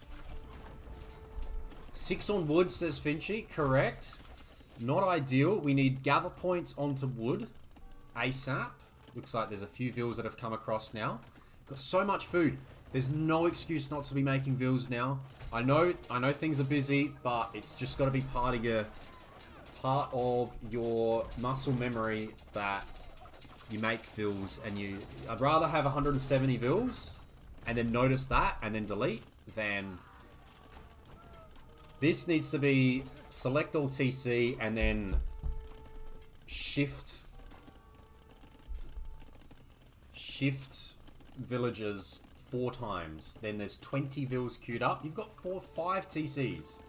6 on wood, says Finchy. Correct. Not ideal. We need gather points onto wood. ASAP. Looks like there's a few vills that have come across now. Got so much food. There's no excuse not to be making vills now. I know things are busy, but it's just got to be part of your muscle memory that you make vills, and I'd rather have 170 vills and then notice that and then delete than this needs to be select all TC and then shift villages 4 times. Then there's 20 vills queued up. You've got 5 TCs.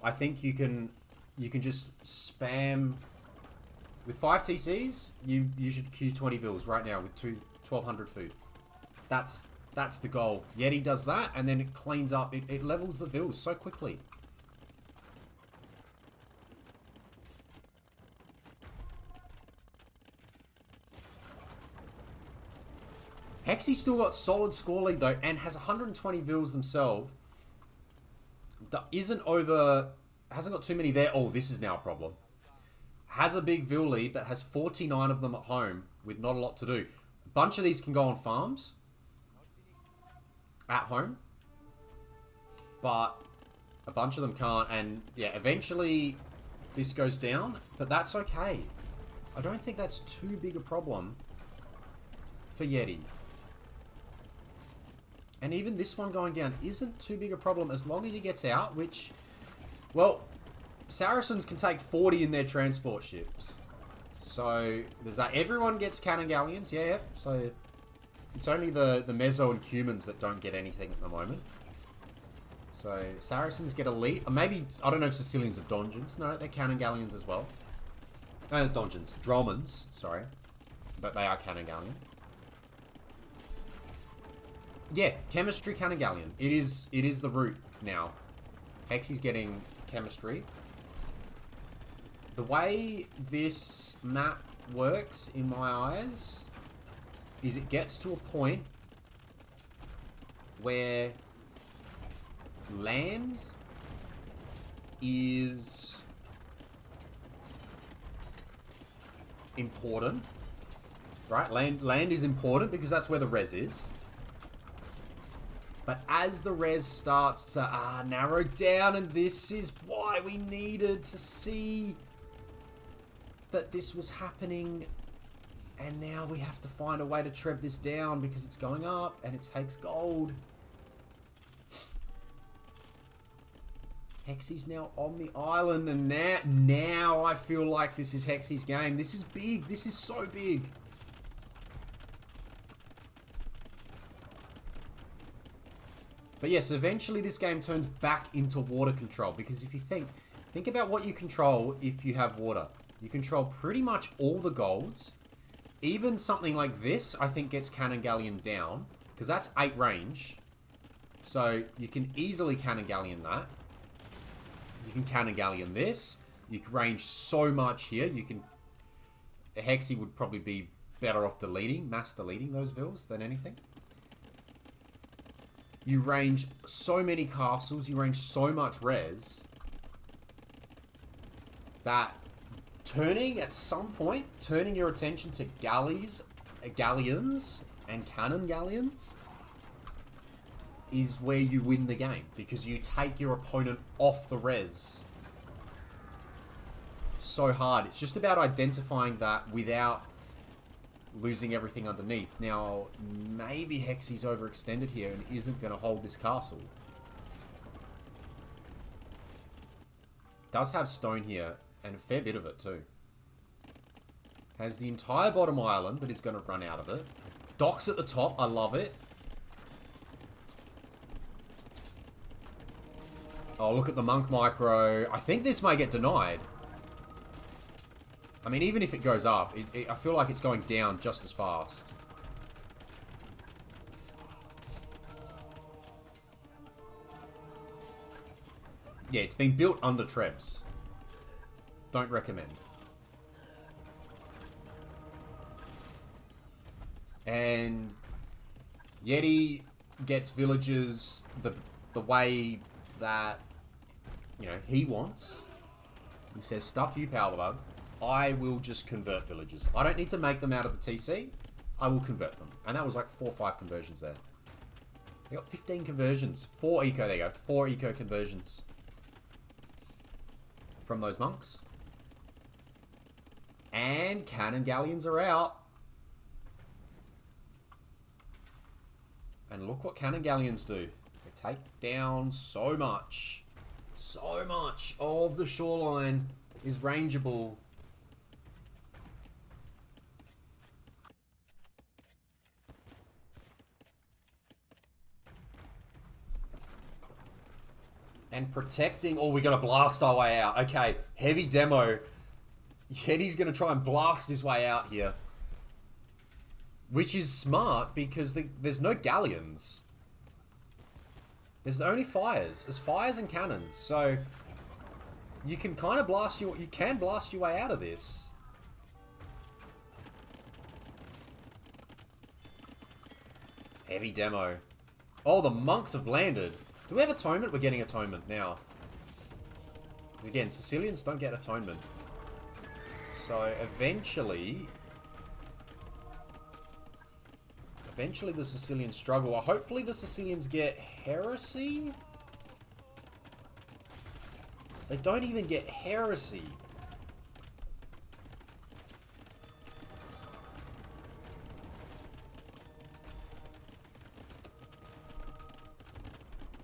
I think you can just spam with 5 TCs. You should queue 20 vills right now with 1,200 food. That's the goal. Yeti does that, and then it cleans up. It levels the vills so quickly. Hexi still got solid score lead though, and has 120 vills themselves. That hasn't got too many there. Oh, this is now a problem. Has a big vill lead, but has 49 of them at home with not a lot to do. A bunch of these can go on farms at home, but a bunch of them can't. And yeah, eventually this goes down, but that's okay. I don't think that's too big a problem for Yeti. And even this one going down isn't too big a problem as long as he gets out, which, well, Saracens can take 40 in their transport ships. So, there's that. Everyone gets cannon galleons. Yeah. So, it's only the Mezzo and Cumans that don't get anything at the moment. So, Saracens get elite. Or maybe, I don't know if Sicilians are Donjons. No, they're cannon galleons as well. Donjons. Dromans, sorry. But they are cannon galleon. Yeah, chemistry cannon galleon. It is the route now. Hexi's getting chemistry. The way this map works, in my eyes, is it gets to a point where land is important, right? Land is important because that's where the res is. But as the res starts to narrow down, and this is why we needed to see that this was happening, and now we have to find a way to treb this down because it's going up and it takes gold. Hexi's now on the island, and now I feel like this is Hexi's game. This is big. This is so big. But yes, eventually this game turns back into water control, because if you think about what you control if you have water. You control pretty much all the golds. Even something like this, I think, gets cannon galleon down, because that's 8 range. So you can easily cannon galleon that. You can cannon galleon this. You can range so much here. You can... Hexi would probably be better off mass deleting those vills than anything. You range so many castles. You range so much res. That at some point, turning your attention to galleons, and cannon galleons is where you win the game, because you take your opponent off the res so hard. It's just about identifying that without losing everything underneath. Now, maybe Hexi's overextended here and isn't going to hold this castle. Does have stone here, and a fair bit of it too. Has the entire bottom island, but is going to run out of it. Docks at the top, I love it. Oh, look at the monk micro. I think this may get denied. I mean, even if it goes up, I feel like it's going down just as fast. Yeah, it's been built under trebs. Don't recommend. And Yeti gets villages the way that, you know, he wants. He says, stuff you, Powerbug. I will just convert villages. I don't need to make them out of the TC. I will convert them. And that was like 4 or 5 conversions there. They got 15 conversions. 4 eco, there you go. 4 eco conversions from those monks. And cannon galleons are out. And look what cannon galleons do. They take down so much. So much of the shoreline is rangeable. And protecting... Oh, we're going to blast our way out. Okay, heavy demo. Yeti's going to try and blast his way out here. Which is smart, because there's no galleons. There's only fires. There's fires and cannons. So, you can kind of blast you can blast your way out of this. Heavy demo. Oh, the monks have landed. Do we have atonement? We're getting atonement now. Because again, Sicilians don't get atonement. So eventually the Sicilians struggle. Well, hopefully the Sicilians get heresy. They don't even get heresy.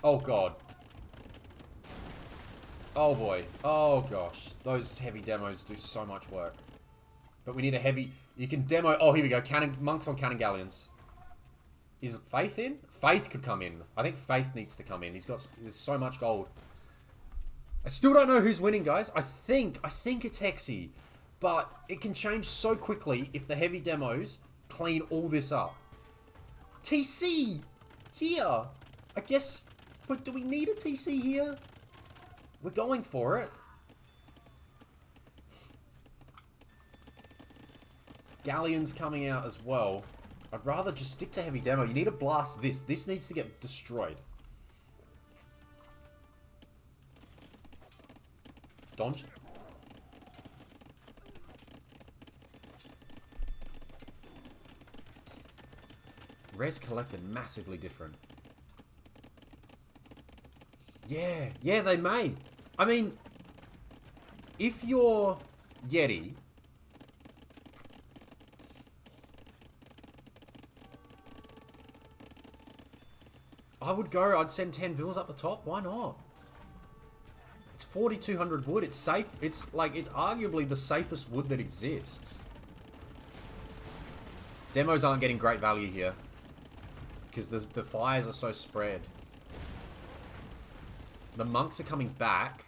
Oh god. Oh boy. Oh gosh. Those heavy demos do so much work. But we need a heavy... You can demo... Oh, here we go. Monks on cannon galleons. Is Faith in? Faith could come in. I think Faith needs to come in. There's so much gold. I still don't know who's winning, guys. I think it's Hexi. But it can change so quickly if the heavy demos clean all this up. TC! Here! I guess... But do we need a TC here? We're going for it. Galleons coming out as well. I'd rather just stick to heavy demo. You need to blast this. This needs to get destroyed. Dodge. Res collected massively different. Yeah, they may. I mean, if you're Yeti, I'd send 10 vills up the top. Why not? It's 4,200 wood. It's safe. It's arguably the safest wood that exists. Demos aren't getting great value here because the fires are so spread. The monks are coming back.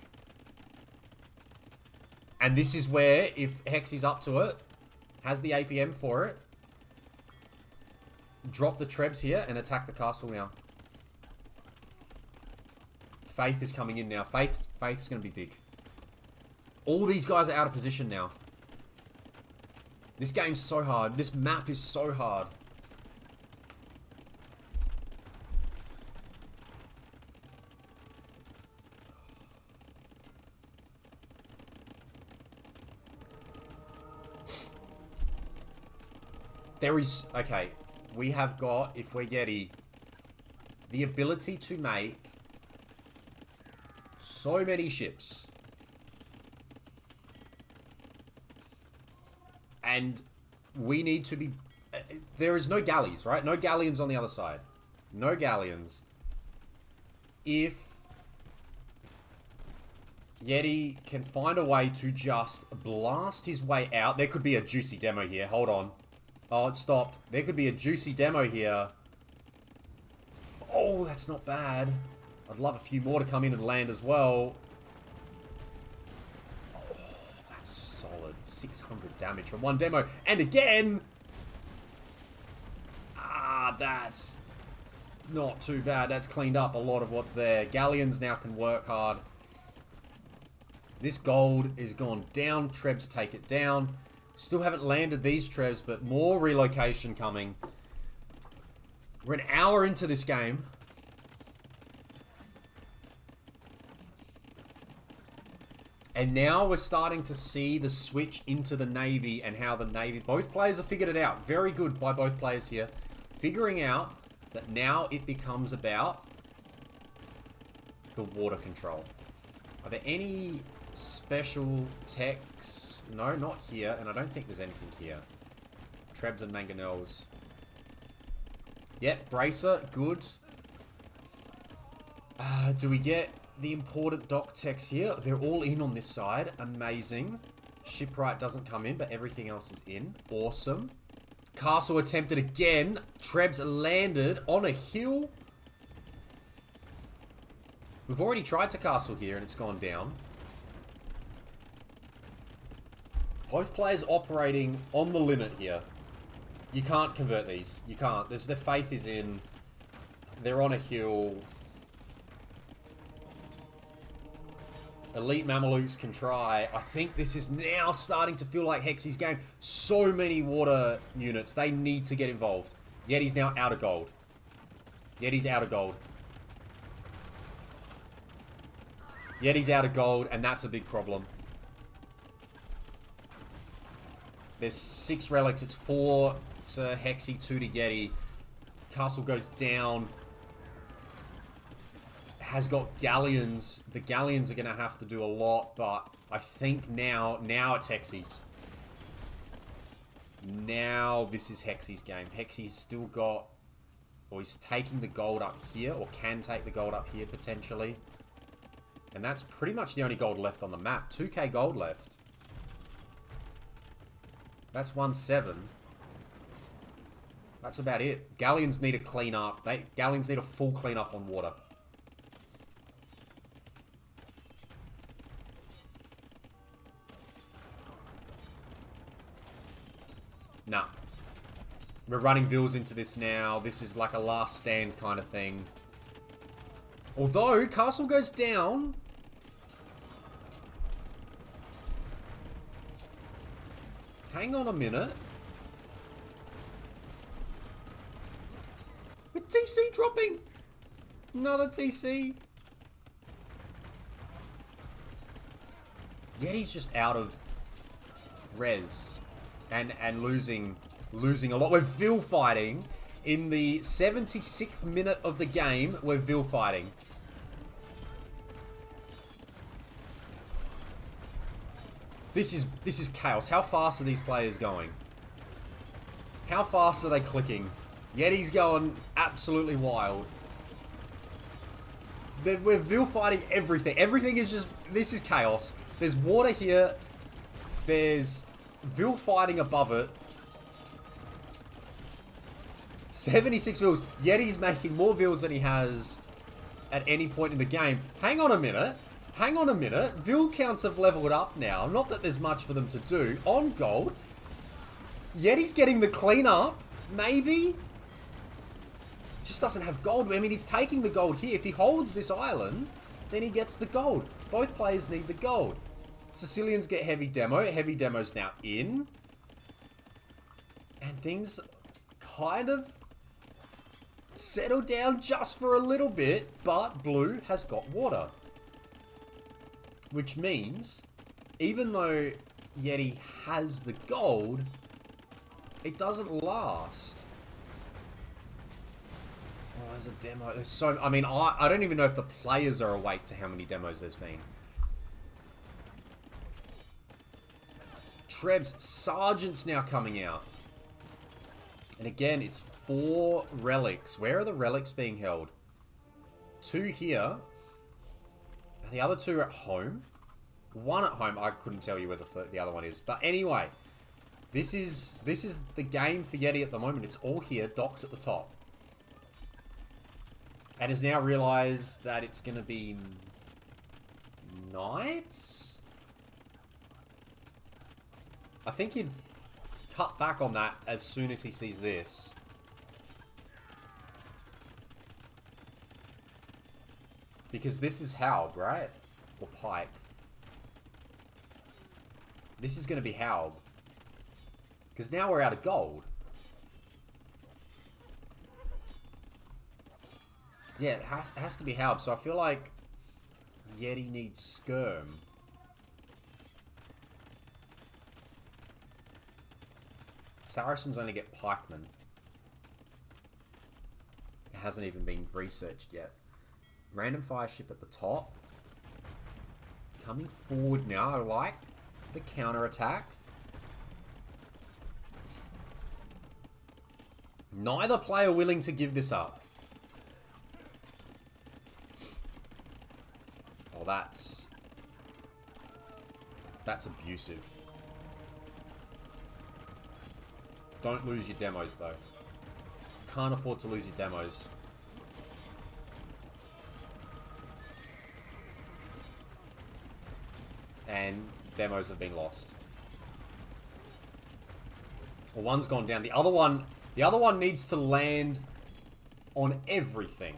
And this is where, if Hexi's up to it, has the APM for it, drop the trebs here and attack the castle now. Faith is coming in now. Faith's going to be big. All these guys are out of position now. This game's so hard. This map is so hard. There is... Okay. We have got, if we're Yeti, the ability to make so many ships. And we need to be... There is no galleys, right? No galleons on the other side. No galleons. If Yeti can find a way to just blast his way out... There could be a juicy demo here. Hold on. Oh, it stopped. There could be a juicy demo here. Oh, that's not bad. I'd love a few more to come in and land as well. Oh, that's solid. 600 damage from one demo. And again! Ah, that's not too bad. That's cleaned up a lot of what's there. Galleons now can work hard. This gold is gone down. Trebs take it down. Still haven't landed these trebs, but more relocation coming. We're an hour into this game. And now we're starting to see the switch into the Navy and how the Navy... Both players have figured it out. Very good by both players here. Figuring out that now it becomes about the water control. Are there any special techs? No, not here. And I don't think there's anything here. Trebs and mangonels. Yep, bracer. Good. Do we get the important dock techs here? They're all in on this side. Amazing. Shipwright doesn't come in, but everything else is in. Awesome. Castle attempted again. Trebs landed on a hill. We've already tried to castle here and it's gone down. Both players operating on the limit here. You can't convert these. You can't. The faith is in. They're on a hill. Elite Mamelukes can try. I think this is now starting to feel like Hexi's game. So many water units. They need to get involved. Yeti's now out of gold. Yeti's out of gold. Yeti's out of gold, and that's a big problem. There's 6 relics. It's 4 to Hexi, 2 to Yeti. Castle goes down. Has got galleons. The galleons are going to have to do a lot, but I think now it's Hexi's. Now this is Hexi's game. Hexi's still got... Or he's taking the gold up here, or can take the gold up here potentially. And that's pretty much the only gold left on the map. 2k gold left. That's 1-7. That's about it. Galleons need to clean up. Galleons need a full clean up on water. Nah. We're running Vils into this now. This is like a last stand kind of thing. Although, castle goes down. Hang on a minute. With TC dropping. Another TC. Yeti's just out of res. And losing a lot. We're Vil fighting. In the 76th minute of the game, we're Vil fighting. This is chaos. How fast are these players going? How fast are they clicking? Yeti's going absolutely wild. We're Vil fighting everything. Everything is just... This is chaos. There's water here. There's Vil fighting above it. 76 Vils. Yeti's making more Vils than he has at any point in the game. Hang on a minute. Hang on a minute. Vil counts have leveled up now. Not that there's much for them to do. On gold. Yeti's getting the cleanup. Maybe. Just doesn't have gold. I mean, he's taking the gold here. If he holds this island, then he gets the gold. Both players need the gold. Sicilians get heavy demo. Heavy demo's now in. And things kind of settle down just for a little bit. But blue has got water. Which means, even though Yeti has the gold, it doesn't last. Oh, there's a demo. There's so... I mean, I don't even know if the players are awake to how many demos there's been. Trebs. Sergeant's now coming out. And again, it's 4 relics. Where are the relics being held? 2 here. The other 2 are at home. 1 at home. I couldn't tell you where the other one is. But anyway, this is the game for Yeti at the moment. It's all here. Docks at the top. And has now realized that it's going to be nights. I think he'd cut back on that as soon as he sees this. Because this is Haub, right? Or Pike. This is going to be Haub. Because now we're out of gold. Yeah, it has to be Haub. So I feel like Yeti needs Skirm. Saracens only get Pikemen. It hasn't even been researched yet. Random fire ship at the top. Coming forward now. I like the counter attack. Neither player willing to give this up. Oh, that's abusive. Don't lose your demos, though. Can't afford to lose your demos. And demos have been lost. Well, one's gone down. The other one needs to land on everything.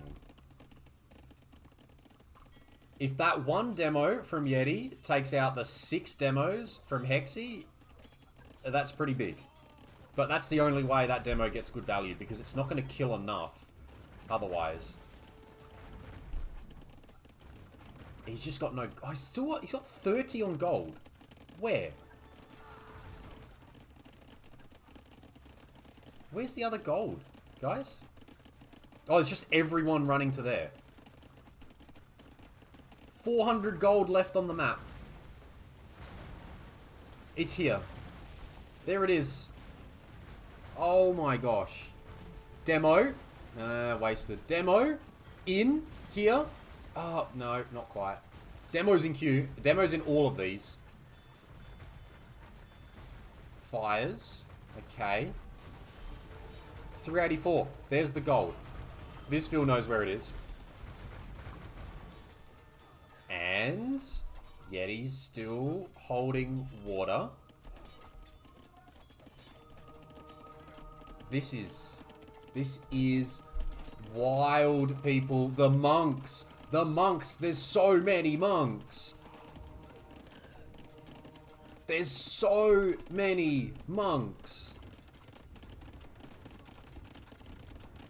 If that one demo from Yeti takes out the 6 demos from Hexi, that's pretty big. But that's the only way that demo gets good value, because it's not going to kill enough otherwise. He's just got no... Oh, he's got 30 on gold. Where? Where's the other gold, guys? Oh, it's just everyone running to there. 400 gold left on the map. It's here. There it is. Oh my gosh. Demo. Wasted. Demo. In. Here. Oh, no, not quite. Demo's in queue. Demo's in all of these. fires. Okay. 384. There's the gold. This field knows where it is. And Yeti's still holding water. This is wild, people. The monks. The monks. There's so many monks. There's so many monks.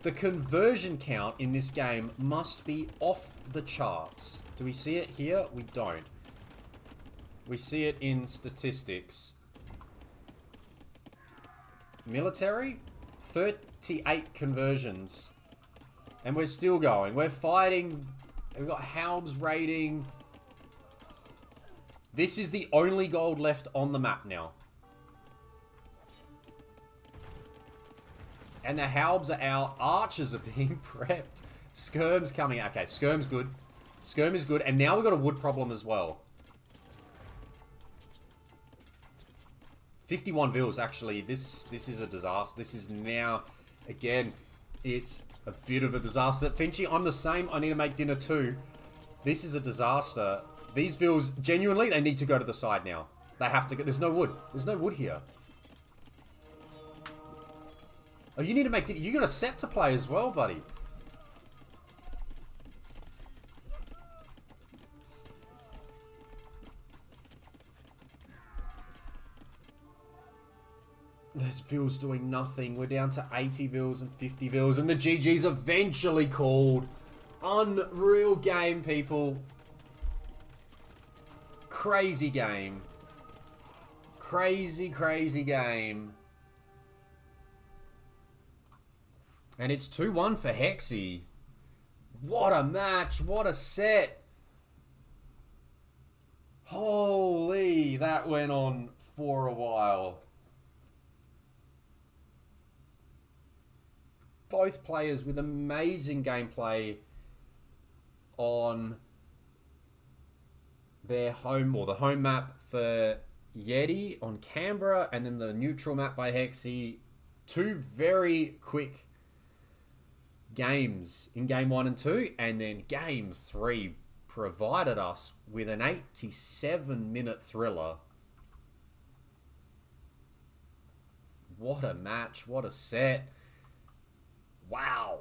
The conversion count in this game must be off the charts. Do we see it here? We don't. We see it in statistics. Military? 38 conversions. And we're still going. We're fighting. We've got Halb's raiding. This is the only gold left on the map now. And the Halbs are out. Archers are being prepped. Skirm's coming out. Okay, Skirm's good. Skirm is good. And now we've got a wood problem as well. 51 vils, actually. This is a disaster. This is now, again, it's a bit of a disaster. Finchy, I'm the same. I need to make dinner too. This is a disaster. These vils, genuinely, they need to go to the side now. They have to go. There's no wood. There's no wood here. Oh, you need to make dinner. You got a set to play as well, buddy. This vils doing nothing. We're down to 80 vils and 50 vils, and the GG's eventually called. Unreal game, people. Crazy game. Crazy, crazy game. And it's 2-1 for Hexi. What a match. What a set. Holy, that went on for a while. Both players with amazing gameplay on their home, or the home map for Yeti on Canberra, and then the neutral map by Hexi. Two very quick games in game 1 and 2, and then game 3 provided us with an 87-minute thriller. What a match, what a set. Wow.